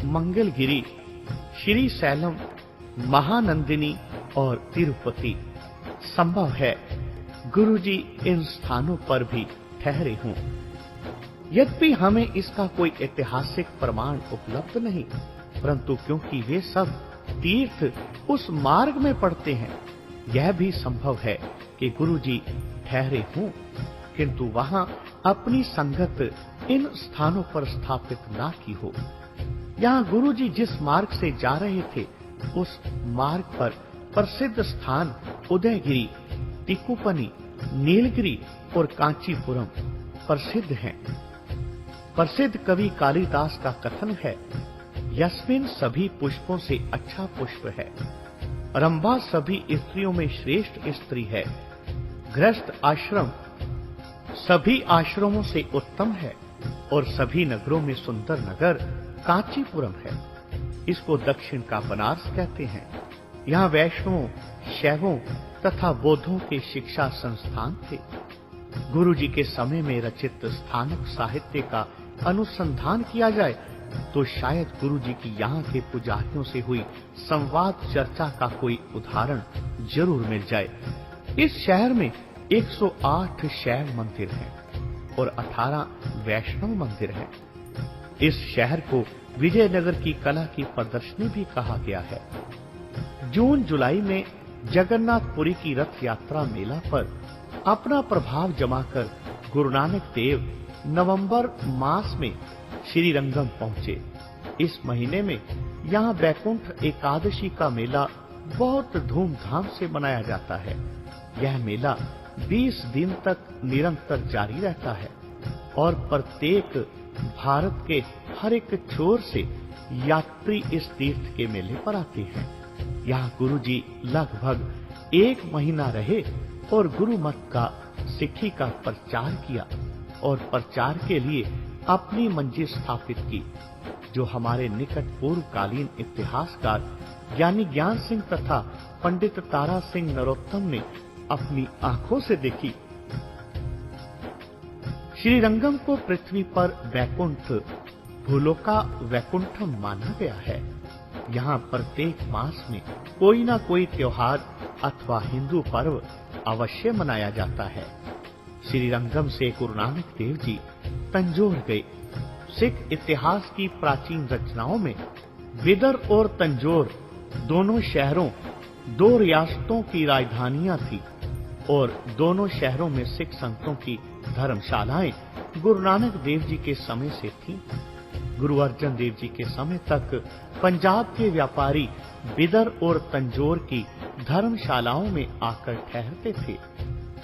मंगलगिरी, श्रीशैलम, महानंदिनी और तिरुपति। संभव है गुरुजी इन स्थानों पर भी ठहरे हों। यद्यपि हमें इसका कोई ऐतिहासिक प्रमाण उपलब्ध नहीं, परंतु क्योंकि वे सब तीर्थ उस मार्ग में पड़ते हैं, यह भी संभव है कि गुरुजी ठहरे हों, किंतु वहां अपनी संगत इन स्थानों पर स्थापित ना की हो। यहाँ गुरुजी जिस मार्ग से जा रहे थे, उस मार्ग पर प्रसिद्ध स्थान उदयगिरी, तिकुपनी, नीलगिरी और कांचीपुरम प्रसिद्ध हैं। प्रसिद्ध कवि कालिदास का कथन है, यस्मिन सभी पुष्पों से अच्छा पुष्प है, रंभा सभी स्त्रियों में श्रेष्ठ स्त्री है, गृहस्थ आश्रम सभी आश्रमों से उत्तम है और सभी नगरों में सुंदर नगर कांचीपुरम है। इसको दक्षिण का बनारस कहते हैं। यहाँ वैष्णवों, शैवों तथा बौद्धों के शिक्षा संस्थान थे। गुरुजी के समय में रचित स्थानक साहित्य का अनुसंधान किया जाए तो शायद गुरुजी की यहाँ के पुजारियों से हुई संवाद चर्चा का कोई उदाहरण जरूर मिल जाए। इस शहर में 108 शैव मंदिर हैं और 18 वैष्णव मंदिर हैं। इस शहर को विजयनगर की कला की प्रदर्शनी भी कहा गया है। जून जुलाई में जगन्नाथपुरी की रथ यात्रा मेला पर अपना प्रभाव जमाकर गुरु नानक देव नवंबर मास में श्रीरंगम पहुंचे। इस महीने में यहाँ वैकुंठ एकादशी का मेला बहुत धूमधाम से मनाया जाता है। यह मेला 20 दिन तक निरंतर जारी रहता है और प्रत्येक भारत के हर एक छोर से यात्री इस तीर्थ के मेले पर आते हैं। यहाँ गुरुजी लगभग 1 महीना रहे और गुरु मत का सिक्खी का प्रचार किया और प्रचार के लिए अपनी मंजिल स्थापित की, जो हमारे निकट पूर्वकालीन इतिहासकार ज्ञानी ज्ञान सिंह तथा पंडित तारा सिंह नरोत्तम ने अपनी आंखों से देखी। श्रीरंगम को पृथ्वी पर वैकुंठ भूलोका वैकुंठम माना गया है। यहाँ प्रत्येक मास में कोई न कोई त्योहार अथवा हिंदू पर्व अवश्य मनाया जाता है। श्रीरंगम से गुरु नानक देव जी तंजौर गए। सिख इतिहास की प्राचीन रचनाओं में बिदर और तंजौर दोनों शहरों 2 रियासतों की राजधानियां थी और दोनों शहरों में सिख संतों की धर्मशालाएं गुरु नानक देव जी के समय से थीं। गुरु अर्जन देव जी के समय तक पंजाब के व्यापारी बिदर और तंजौर की धर्मशालाओं में आकर ठहरते थे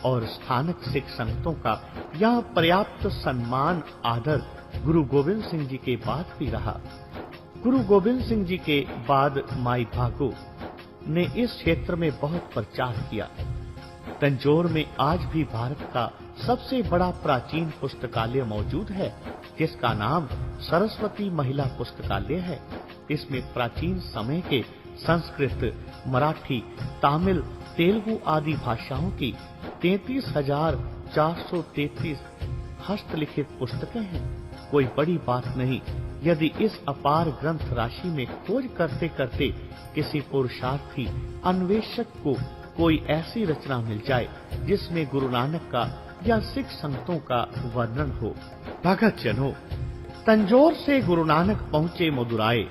और स्थानक सिख संतों का यहाँ पर्याप्त सम्मान आदर गुरु गोविंद सिंह जी के बाद भी रहा। गुरु गोविंद सिंह जी के बाद माई भागो ने इस क्षेत्र में बहुत प्रचार किया। तंजौर में आज भी भारत का सबसे बड़ा प्राचीन पुस्तकालय मौजूद है, जिसका नाम सरस्वती महिला पुस्तकालय है। इसमें प्राचीन समय के संस्कृत, मराठी, तमिल, तेलुगु आदि भाषाओं की 33,433 हस्तलिखित पुस्तकें हैं। कोई बड़ी बात नहीं यदि इस अपार ग्रंथ राशि में खोज करते करते किसी पुरुषार्थी अन्वेषक को कोई ऐसी रचना मिल जाए जिसमें गुरु नानक का या सिख संतों का वर्णन हो। भगत जनों, तंजौर से गुरु नानक पहुंचे मदुराई।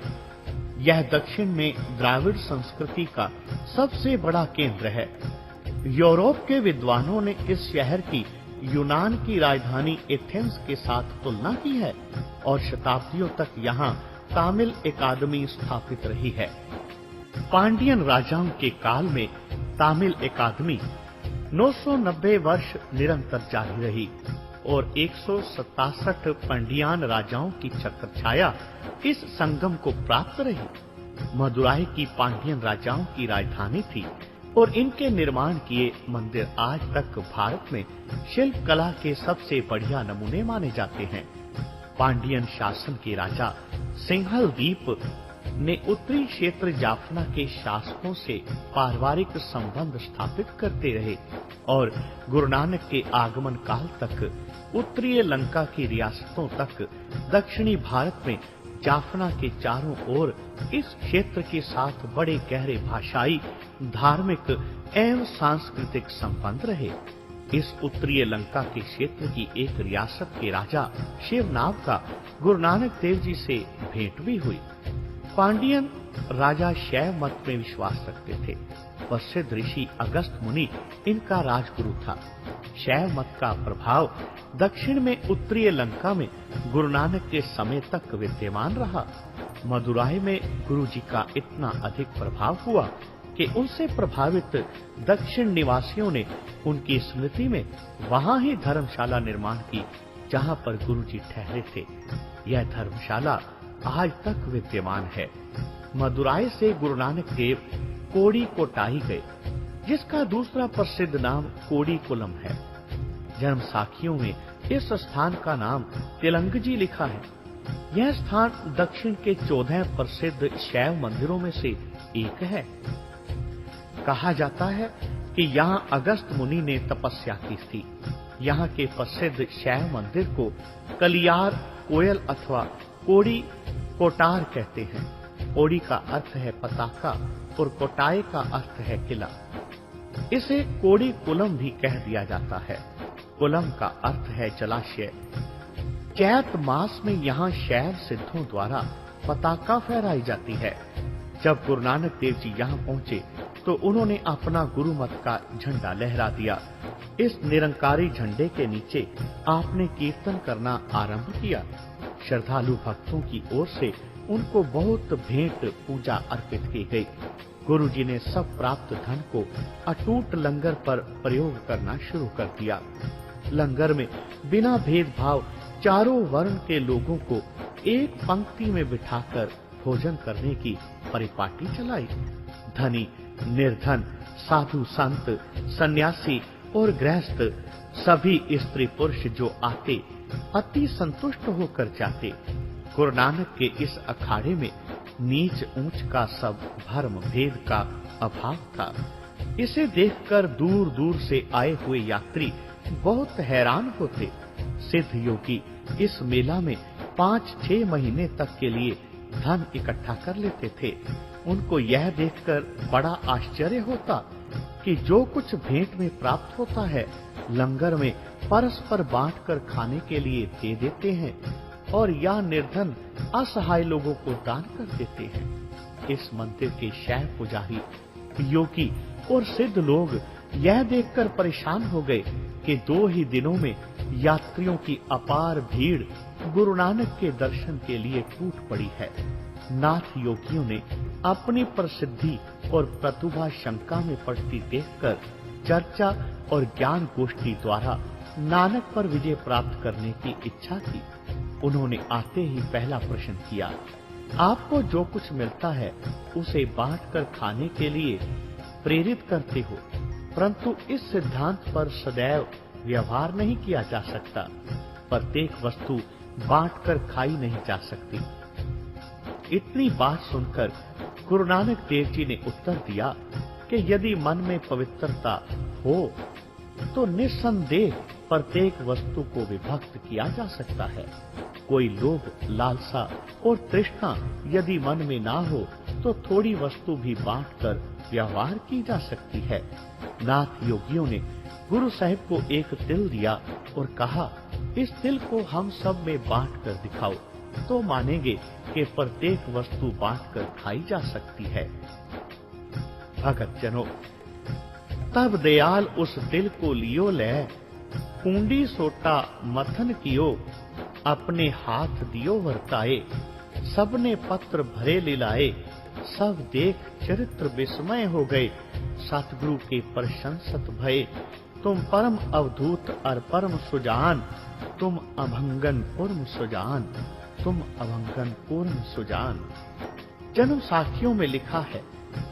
यह दक्षिण में द्राविड़ संस्कृति का सबसे बड़ा केंद्र है। यूरोप के विद्वानों ने इस शहर की यूनान की राजधानी एथेंस के साथ तुलना की है और शताब्दियों तक यहाँ तामिल अकादमी स्थापित रही है। पांडियन राजाओं के काल में तामिल अकादमी 990 वर्ष निरंतर जारी रही और 167 पांडियान राजाओं की छत्रछाया इस संगम को प्राप्त रही। मदुराई की पांडियन राजाओं की राजधानी थी और इनके निर्माण किए मंदिर आज तक भारत में शिल्प कला के सबसे बढ़िया नमूने माने जाते हैं। पांडियन शासन के राजा सिंहल दीप ने उत्तरी क्षेत्र जाफना के शासकों से पारिवारिक संबंध स्थापित करते रहे और गुरु नानक के आगमन काल तक उत्तरीय लंका की रियासतों तक दक्षिणी भारत में जाफना के चारों ओर इस क्षेत्र के साथ बड़े गहरे भाषाई, धार्मिक एवं सांस्कृतिक संबंध रहे। इस उत्तरीय लंका के क्षेत्र की एक रियासत के राजा शिवनाभ का गुरु नानक देव जी से भेंट भी हुई। पांडियन राजा शैव मत में विश्वास रखते थे। प्रसिद्ध ऋषि अगस्त मुनि इनका राजगुरु था। शैव मत का प्रभाव दक्षिण में उत्तरीय लंका में गुरु नानक के समय तक विद्यमान रहा। मदुराई में गुरु जी का इतना अधिक प्रभाव हुआ कि उनसे प्रभावित दक्षिण निवासियों ने उनकी स्मृति में वहां ही धर्मशाला निर्माण की जहां पर गुरु जी ठहरे थे। यह धर्मशाला आज तक विद्यमान है। मदुराई से गुरु नानक देव कोड़ी कोटाई गए, जिसका दूसरा प्रसिद्ध नाम कोड़ी कुलम है। जन्म साखियों में इस स्थान का नाम तेलंगजी लिखा है। यह स्थान दक्षिण के 14 प्रसिद्ध शैव मंदिरों में से एक है। कहा जाता है कि यहाँ अगस्त मुनि ने तपस्या की थी। यहाँ के प्रसिद्ध शैव मंदिर को कलियार कोयल अथवा कोड़ी कोटार कहते हैं। कोड़ी का अर्थ है पताका और कोटाए का अर्थ है किला। इसे कोड़ी कुलम भी कह दिया जाता है। कुलम का अर्थ है जलाशय। चैत मास में यहाँ शैव सिद्धों द्वारा पताका फहराई जाती है। जब गुरु नानक देव जी यहाँ पहुंचे तो उन्होंने अपना गुरु मत का झंडा लहरा दिया। इस निरंकारी झंडे के नीचे आपने कीर्तन करना आरंभ किया। श्रद्धालु भक्तों की ओर से उनको बहुत भेंट पूजा अर्पित की गई। गुरु जी ने सब प्राप्त धन को अटूट लंगर पर प्रयोग करना शुरू कर दिया। लंगर में बिना भेदभाव चारों वर्ण के लोगों को एक पंक्ति में बिठाकर भोजन करने की परिपाटी चलाई। धनी, निर्धन, साधु संत, सन्यासी और गृहस्थ सभी स्त्री पुरुष जो आते अति संतुष्ट होकर जाते। गुरु नानक के इस अखाड़े में नीच ऊंच का सब भर्म भेद का अभाव था। इसे देखकर दूर दूर से आए हुए यात्री बहुत हैरान होते। सिद्ध योगी इस मेला में 5-6 महीने तक के लिए धन इकट्ठा कर लेते थे। उनको यह देखकर बड़ा आश्चर्य होता कि जो कुछ भेंट में प्राप्त होता है लंगर में परस्पर बांटकर खाने के लिए दे देते हैं और या निर्धन असहाय लोगों को दान कर देते हैं। इस मंदिर के शैव पुजारी, योगी और सिद्ध लोग यह देखकर परेशान हो गए कि 2 ही दिनों में यात्रियों की अपार भीड़ गुरु नानक के दर्शन के लिए टूट पड़ी है। नाथ योगियों ने अपनी प्रसिद्धि और प्रतिभा शंका में पड़ती देखकर चर्चा और ज्ञान गोष्ठी द्वारा नानक पर विजय प्राप्त करने की इच्छा की। उन्होंने आते ही पहला प्रश्न किया, आपको जो कुछ मिलता है उसे बांटकर खाने के लिए प्रेरित करते हो, परंतु इस सिद्धांत पर सदैव व्यवहार नहीं किया जा सकता। प्रत्येक वस्तु बांटकर खाई नहीं जा सकती। इतनी बात सुनकर गुरु नानक देव जी ने उत्तर दिया कि यदि मन में पवित्रता हो तो निस्संदेह प्रत्येक वस्तु को विभक्त किया जा सकता है। कोई लोभ, लालसा और तृष्णा यदि मन में ना हो तो थोड़ी वस्तु भी बांटकर व्यवहार की जा सकती है। नाथ योगियों ने गुरु साहिब को एक तिल दिया और कहा, इस तिल को हम सब में बांटकर दिखाओ तो मानेंगे कि प्रत्येक वस्तु बांटकर खाई जा सकती है। भगत जनों, तब दयाल उस तिल को लियो ले, कुंडी सोटा मथन कियो, अपने हाथ दियो वर्ताए, सबने पत्र भरे लिलाए, सब देख चरित्र विस्मय हो गए। सतगुरु के प्रशंसत भये, तुम परम अवधूत और परम सुजान, तुम अभंगन पूर्ण सुजान, तुम अभंगन पूर्ण सुजान। जन्म साखियों में लिखा है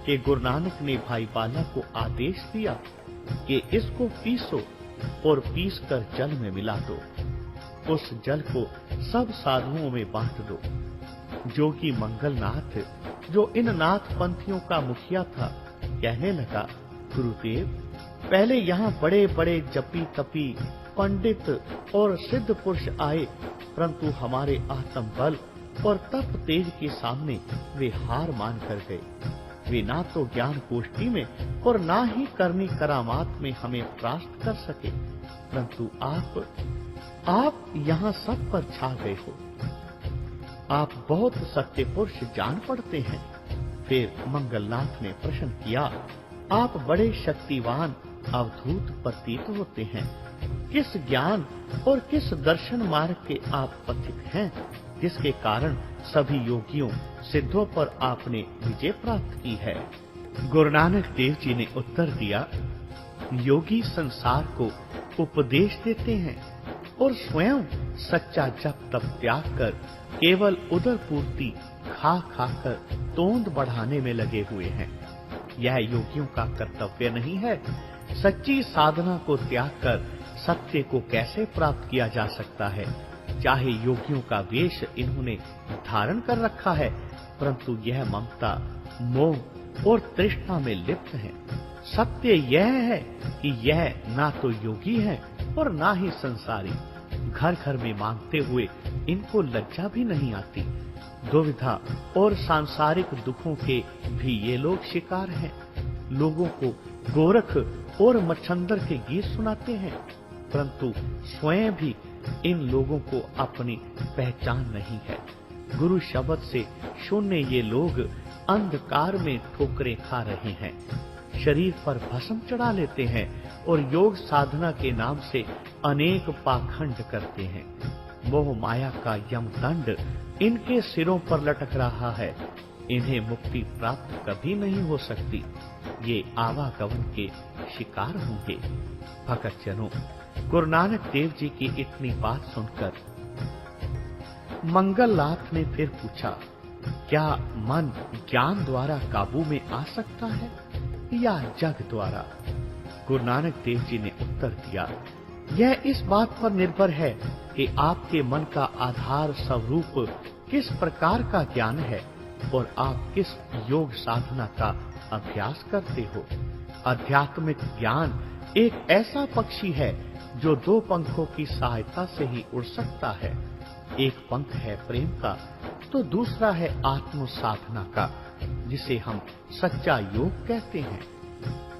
कि गुरु नानक ने भाई बाला को आदेश दिया कि इसको पीसो और पीसकर जल में मिला दो। उस जल को सब साधुओं में बांट दो। जोगी मंगलनाथ, जो इन नाथ पंथियों का मुखिया था, कहने लगा, गुरुदेव, पहले यहाँ बड़े बड़े जपी तपी पंडित और सिद्ध पुरुष आए, परंतु हमारे आत्म बल और तप तेज के सामने वे हार मान कर गए। वे ना तो ज्ञान गोष्ठी में और ना ही करनी करामात में हमें परास्त कर सके, परंतु आप यहाँ सब पर छा गए हो। आप बहुत सत्य पुरुष जान पड़ते हैं। फिर मंगलनाथ ने प्रश्न किया, आप बड़े शक्तिवान अवधूत प्रतीत होते हैं। किस ज्ञान और किस दर्शन मार्ग के आप पथिक हैं, जिसके कारण सभी योगियों सिद्धों पर आपने विजय प्राप्त की है? गुरु नानक देव जी ने उत्तर दिया, योगी संसार को उपदेश देते हैं और स्वयं सच्चा जप तप त्याग कर केवल उदर पूर्ति खा खाकर तोंद बढ़ाने में लगे हुए हैं। यह योगियों का कर्तव्य नहीं है। सच्ची साधना को त्याग कर सत्य को कैसे प्राप्त किया जा सकता है? चाहे योगियों का वेश इन्होंने धारण कर रखा है, परंतु यह ममता, मोह और तृष्णा में लिप्त है। सत्य यह है कि यह ना तो योगी है और ना ही संसारी। घर घर में मांगते हुए इनको लज्जा भी नहीं आती। दुविधा और सांसारिक दुखों के भी ये लोग शिकार हैं। लोगों को गोरख और मच्छंदर के गीत सुनाते हैं, परंतु स्वयं भी इन लोगों को अपनी पहचान नहीं है। गुरु शब्द से शून्य ये लोग अंधकार में ठोकरें खा रहे हैं। शरीर पर भस्म चढ़ा लेते हैं और योग साधना के नाम से अनेक पाखंड करते हैं। मोह माया का यमदंड इनके सिरों पर लटक रहा है। इन्हें मुक्ति प्राप्त कभी नहीं हो सकती। ये आवागमन के शिकार होंगे। भगत जनों, गुरु नानक देव जी की इतनी बात सुनकर मंगलनाथ ने फिर पूछा, क्या मन ज्ञान द्वारा काबू में आ सकता है या जग द्वारा? गुरु नानक देव जी ने उत्तर दिया, यह इस बात पर निर्भर है कि आपके मन का आधार स्वरूप किस प्रकार का ज्ञान है और आप किस योग साधना का अभ्यास करते हो। आध्यात्मिक ज्ञान एक ऐसा पक्षी है जो दो पंखों की सहायता से ही उड़ सकता है। एक पंख है प्रेम का, तो दूसरा है आत्म साधना का, जिसे हम सच्चा योग कहते हैं।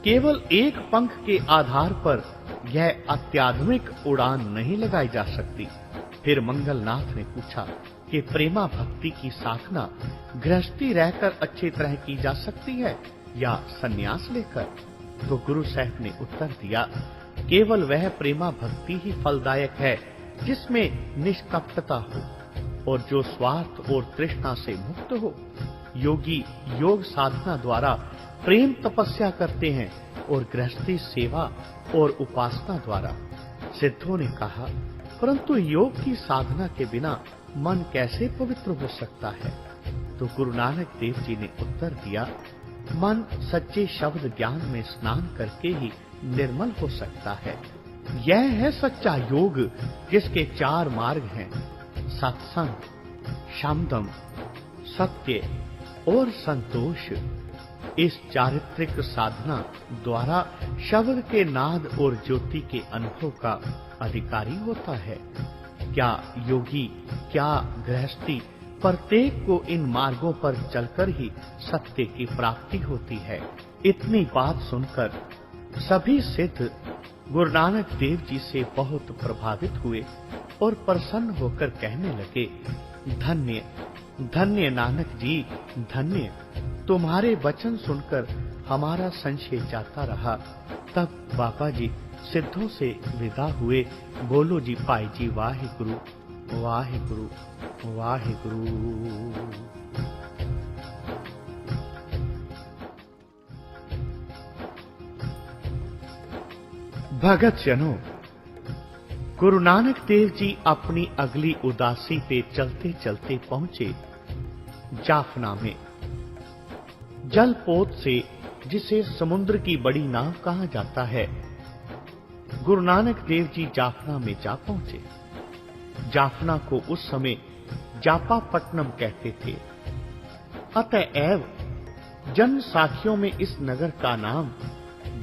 केवल एक पंख के आधार पर यह अत्याधुनिक उड़ान नहीं लगाई जा सकती। फिर मंगलनाथ ने पूछा कि प्रेमा भक्ति की साधना गृहस्थी रहकर अच्छी तरह की जा सकती है या सन्यास लेकर? तो गुरु साहब ने उत्तर दिया, केवल वह प्रेमा भक्ति ही फलदायक है जिसमें निष्कपटता हो और जो स्वार्थ और तृष्णा से मुक्त हो। योगी योग साधना द्वारा प्रेम तपस्या करते हैं और गृहस्थी सेवा और उपासना द्वारा। सिद्धों ने कहा, परंतु योग की साधना के बिना मन कैसे पवित्र हो सकता है? तो गुरु नानक देव जी ने उत्तर दिया, मन सच्चे शब्द ज्ञान में स्नान करके ही निर्मल हो सकता है। यह है सच्चा योग, जिसके 4 मार्ग हैं, सत्संग, शमदम, सत्य और संतोष। इस चारित्रिक साधना द्वारा शब्द के नाद और ज्योति के अनुभव का अधिकारी होता है। क्या योगी, क्या गृहस्थी, प्रत्येक को इन मार्गों पर चलकर ही सत्य की प्राप्ति होती है। इतनी बात सुनकर सभी सिद्ध गुरु नानक देव जी से बहुत प्रभावित हुए और प्रसन्न होकर कहने लगे, धन्य धन्य नानक जी, धन्य। तुम्हारे वचन सुनकर हमारा संशय जाता रहा। तब बाबा जी सिद्धों से विदा हुए। बोलो जी पाई जी, वाहिगुरु वाहिगुरु वाहिगुरु। भगत जनों, गुरु नानक देव जी अपनी अगली उदासी पे चलते चलते पहुंचे जाफना में। जलपोत से, जिसे समुद्र की बड़ी नाव कहा जाता है, गुरु नानक देव जी जाफना में जा पहुंचे। जाफना को उस समय जापापट्टनम कहते थे। अतएव जन्म साखियों में इस नगर का नाम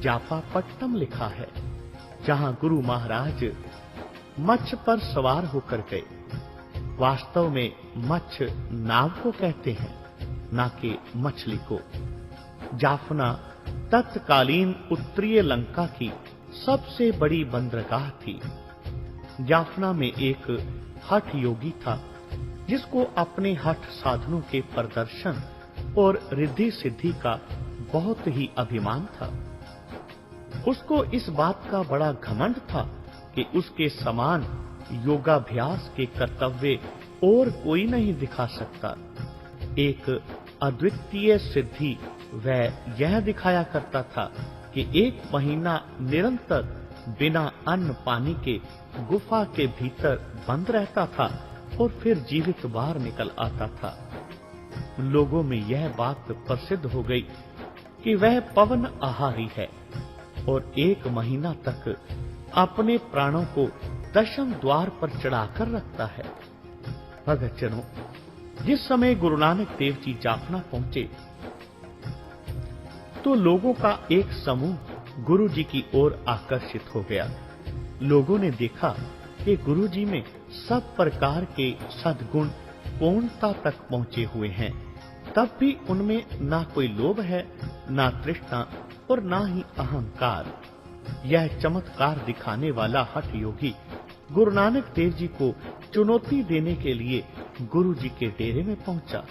जापापट्टनम लिखा है, जहां गुरु महाराज मच्छ पर सवार होकर गए। वास्तव में मच्छ नाव को कहते हैं, ना कि मछली को। जाफना तत्कालीन उत्तरीय लंका की सबसे बड़ी बंदरगाह थी। जाफना में एक हठ योगी था, जिसको अपने हठ साधनों के प्रदर्शन और रिद्धि सिद्धि का बहुत ही अभिमान था। उसको इस बात का बड़ा घमंड था कि उसके समान योगाभ्यास के कर्तव्य और कोई नहीं दिखा सकता। एक अद्वितीय सिद्धि वह यह दिखाया करता था कि 1 महीना निरंतर बिना अन्न पानी के गुफा के भीतर बंद रहता था और फिर जीवित बाहर निकल आता था। लोगों में यह बात प्रसिद्ध हो गई कि वह पवन आहारी है और 1 महीना तक अपने प्राणों को दशम द्वार पर चढ़ाकर रखता है। भगत जनों, जिस समय गुरु नानक देव जी जाफना पहुंचे तो लोगों का एक समूह गुरु जी की ओर आकर्षित हो गया। लोगों ने देखा कि गुरु जी में सब प्रकार के सद्गुण पूर्णता तक पहुंचे हुए हैं, तब भी उनमें ना कोई लोभ है, ना तृष्णा और ना ही अहंकार। यह चमत्कार दिखाने वाला हठ योगी गुरु नानक देव जी को चुनौती देने के लिए गुरु जी के डेरे में पहुंचा।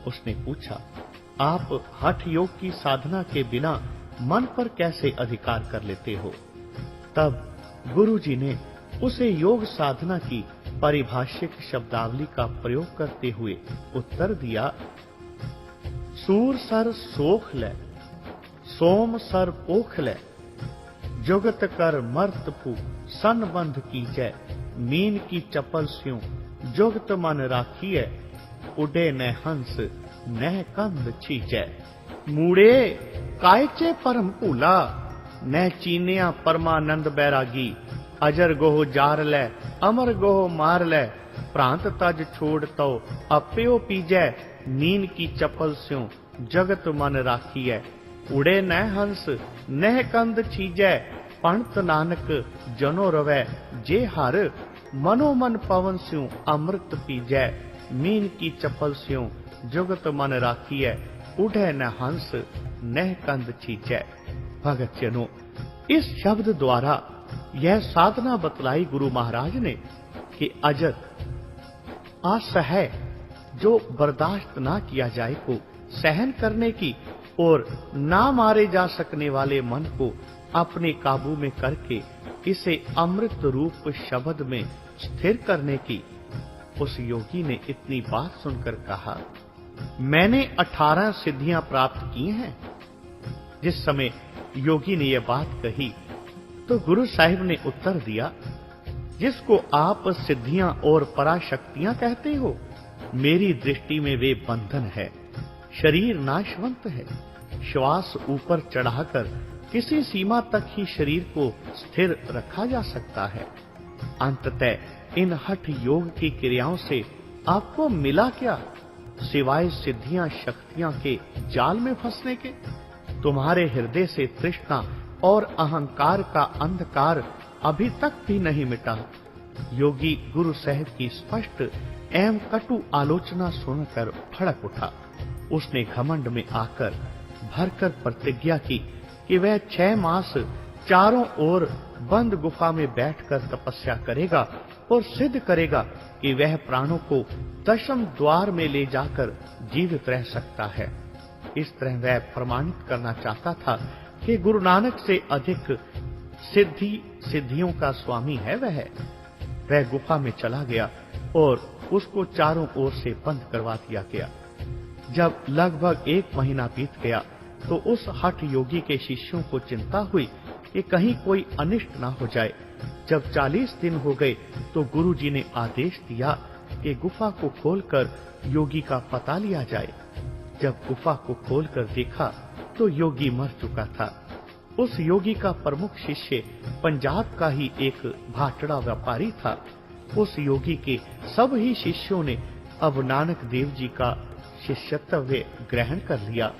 उसने पूछा, आप हठ योग की साधना के बिना मन पर कैसे अधिकार कर लेते हो? तब गुरु जी ने उसे योग साधना की पारिभाषिक शब्दावली का प्रयोग करते हुए उत्तर दिया, सूर सर सोख ले, सोम सर पोख ले, जुगत कर मर्त पू संबंध की जय, मीन की चपल स्यों जुगत मन राखिए, उडे न हंस नह कंद छीजै। मूड़े कायचे परम भूला, न चीनिया परमानंद बैरागी, अजर गोह जार ले, अमर गोह मार ले, प्रांत तज छोड़ तो अप्यो पीजै, नीन की चपल स्यों जगत मन राखिए, उड़े न हंस नह कंद छीजै, पंत नानक जनो रवै जे हर, मनो मन पवन स्यों अमृत पीजै, मीन की चपल स्यों जुगत मन राखिए, उड़े न हंस नह कंद छीजै। भगत जनों, इस शब्द द्वारा यह साधना बतलाई गुरु महाराज ने कि अजर असह्य, जो बर्दाश्त ना किया जाए को सहन करने की और ना मारे जा सकने वाले मन को अपने काबू में करके इसे अमृत रूप शब्द में स्थिर करने की। उस योगी ने इतनी बात सुनकर कहा, मैंने 18 सिद्धियां प्राप्त की हैं। जिस समय योगी ने यह बात कही तो गुरु साहिब ने उत्तर दिया, जिसको आप सिद्धियां और पराशक्तियां कहते हो, मेरी दृष्टि में वे बंधन है। शरीर नाशवंत है। श्वास ऊपर चढ़ाकर किसी सीमा तक ही शरीर को स्थिर रखा जा सकता है। अंततः इन हठ योग की क्रियाओं से आपको मिला क्या, सिवाय सिद्धियां शक्तियां के जाल में फंसने के? तुम्हारे हृदय से तृष्णा और अहंकार का अंधकार अभी तक भी नहीं मिटा। योगी गुरु साहिब की स्पष्ट एवं कटु आलोचना सुनकर भड़क उठा। उसने घमंड में आकर भरकर प्रतिज्ञा की कि वह 6 मास चारों ओर बंद गुफा में बैठकर तपस्या करेगा और सिद्ध करेगा कि वह प्राणों को दशम द्वार में ले जाकर जीवित रह सकता है। इस तरह वह प्रमाणित करना चाहता था कि गुरु नानक से अधिक सिद्धियों का स्वामी है वह गुफा में चला गया और उसको चारों ओर से बंद करवा दिया गया। जब लगभग 1 महीना बीत गया तो उस हठ योगी के शिष्यों को चिंता हुई कि कहीं कोई अनिष्ट ना हो जाए। जब 40 दिन हो गए तो गुरुजी ने आदेश दिया कि गुफा को खोलकर योगी का पता लिया जाए। जब गुफा को खोलकर देखा तो योगी मर चुका था। उस योगी का प्रमुख शिष्य पंजाब का ही एक भाटड़ा व्यापारी था। उस योगी के सब ही शिष्यों ने अब नानक देव जी का शिष्यत्व ग्रहण कर लिया।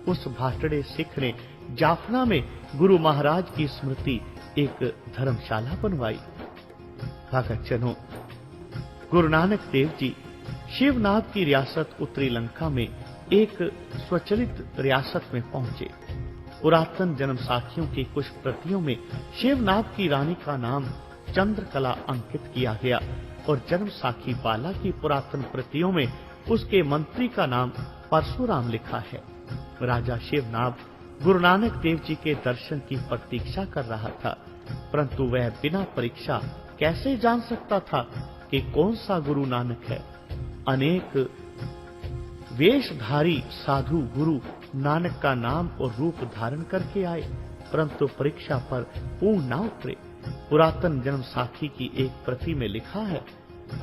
उस भाटड़े सिख ने जाफना में गुरु महाराज की स्मृति एक धर्मशाला बनवाई। भगतजनों, गुरु नानक देव जी शिवनाथ की रियासत उत्तरी लंका में एक स्वचलित रियासत में पहुंचे। पुरातन जन्म साखियों की कुछ प्रतियों में शिवनाथ की रानी का नाम चंद्रकला अंकित किया गया और जन्म साखी बाला की पुरातन प्रतियों में उसके मंत्री का नाम परशुराम लिखा है। राजा शिवनाथ गुरु नानक देव जी के दर्शन की प्रतीक्षा कर रहा था, परंतु वह बिना परीक्षा कैसे जान सकता था कि कौन सा गुरु नानक है। अनेक वेशधारी साधु गुरु नानक का नाम और रूप धारण करके आए, परंतु परीक्षा पर पूर्ण न उतरे। पुरातन जन्म साखी की एक प्रति में लिखा है,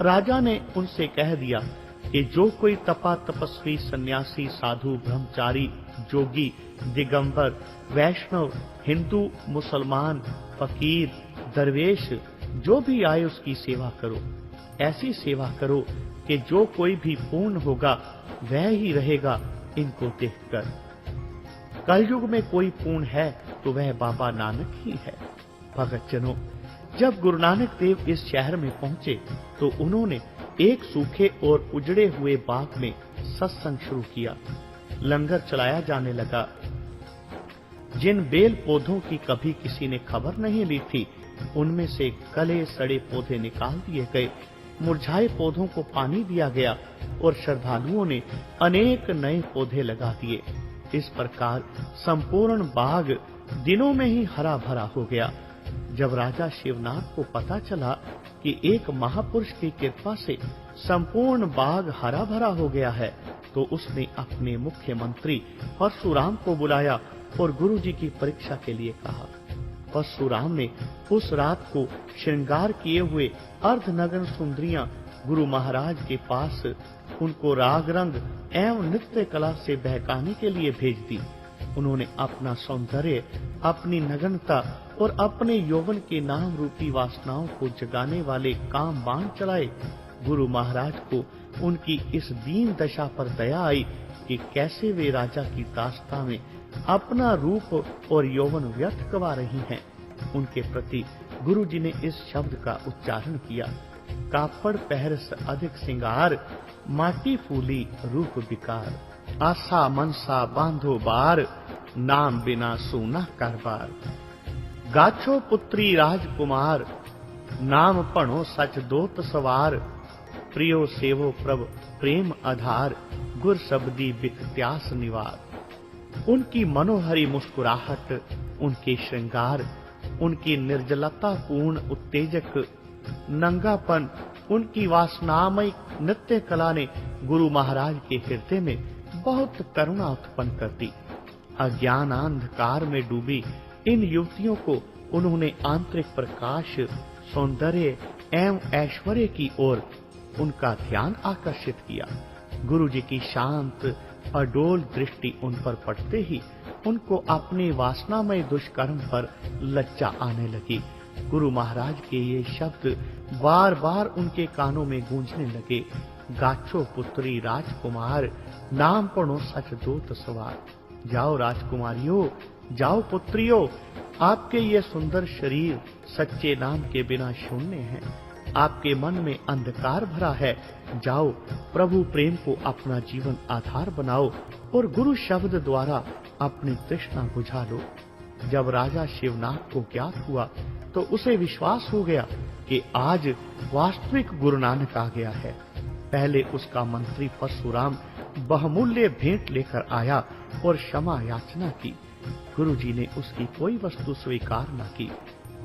राजा ने उनसे कह दिया कि जो कोई तपा तपस्वी सन्यासी साधु ब्रह्मचारी जोगी दिगंबर वैष्णव हिंदू मुसलमान फकीर दरवेश जो भी आए उसकी सेवा करो। ऐसी सेवा करो कि जो कोई भी पूर्ण होगा वह ही रहेगा इनको देखकर। कलयुग में कोई पूर्ण है तो वह बाबा नानक ही है। भगतजनों, जब गुरु नानक देव इस शहर में पहुंचे तो उन्होंने एक सूखे और उजड़े हुए बाग में सत्संग शुरू किया। लंगर चलाया जाने लगा। जिन बेल पौधों की कभी किसी ने खबर नहीं ली थी, उनमें से गले सड़े पौधे निकाल दिए गए, मुरझाए पौधों को पानी दिया गया और श्रद्धालुओं ने अनेक नए पौधे लगा दिए। इस प्रकार संपूर्ण बाग दिनों में ही हरा भरा हो गया। जब राजा शिवनाथ को पता चला कि एक महापुरुष की कृपा से संपूर्ण बाग हरा भरा हो गया है, तो उसने अपने मुख्य मंत्री परशुराम को बुलाया और गुरुजी की परीक्षा के लिए कहा। परशुराम ने उस रात को श्रृंगार किए हुए अर्धनग्न सुंदरियां गुरु महाराज के पास उनको राग रंग एवं नृत्य कला से बहकाने के लिए भेज दी। उन्होंने अपना सौंदर्य, अपनी नग्नता और अपने यौवन के नाम रूपी वासनाओं को जगाने वाले काम बाण चलाए। गुरु महाराज को उनकी इस दीन दशा पर दया आई कि कैसे वे राजा की दास्ता में अपना रूप और यौवन व्यर्थ गवा रही हैं। उनके प्रति गुरुजी ने इस शब्द का उच्चारण किया, कापड़ पहरस अधिक सिंगार, माटी फूली रूप विकार, आशा मनसा बांधो बार, नाम बिना सूना कारबार। गाछो पुत्री राजकुमार, नाम पढ़ो सच दोत सवार, प्रियो सेवो प्रभ प्रेम आधार, गुर शब्दी बिकत्यास निवार। उनकी मनोहरी मुस्कुराहट, उनके श्रृंगार, उनकी निर्जलता पूर्ण उत्तेजक नंगापन, उनकी वासनामय नृत्य कला ने गुरु महाराज के हृदय में बहुत करुणा उत्पन्न कर दी। अज्ञानांधकार में डूबी इन युवतियों को उन्होंने आंतरिक प्रकाश, सौंदर्य एवं ऐश्वर्य की ओर उनका ध्यान आकर्षित किया। गुरुजी की शांत अडोल दृष्टि उन पर पड़ते ही उनको अपने वासनामय दुष्कर्म पर लज्जा आने लगी। गुरु महाराज के ये शब्द बार बार उनके कानों में गूंजने लगे, गाछो पुत्री राजकुमार, नाम पढ़ो सच दोत सवार। जाओ राजकुमारियों, जाओ पुत्रियों, आपके ये सुंदर शरीर सच्चे नाम के बिना शून्य है। आपके मन में अंधकार भरा है। जाओ प्रभु प्रेम को अपना जीवन आधार बनाओ और गुरु शब्द द्वारा अपनी तृष्णा बुझा लो। जब राजा शिवनाथ को ज्ञात हुआ तो उसे विश्वास हो गया कि आज वास्तविक गुरु नानक आ गया है। पहले उसका मंत्री परशुराम बहुमूल्य भेंट लेकर आया और क्षमा याचना की। गुरुजी ने उसकी कोई वस्तु स्वीकार न की।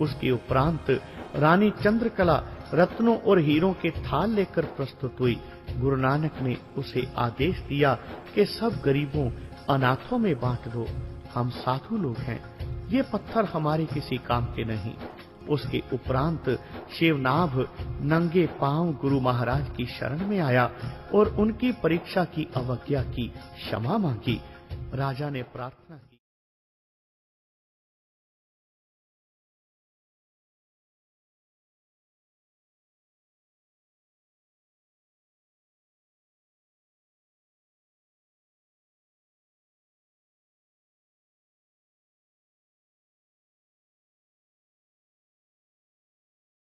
उसके उपरांत रानी चंद्रकला रत्नों और हीरों के थाल लेकर प्रस्तुत हुई। गुरु नानक ने उसे आदेश दिया कि सब गरीबों अनाथों में बांट दो। हम साधु लोग हैं, ये पत्थर हमारे किसी काम के नहीं। उसके उपरांत शिवनाभ नंगे पांव गुरु महाराज की शरण में आया और उनकी परीक्षा की अवज्ञा की क्षमा मांगी। राजा ने प्रार्थना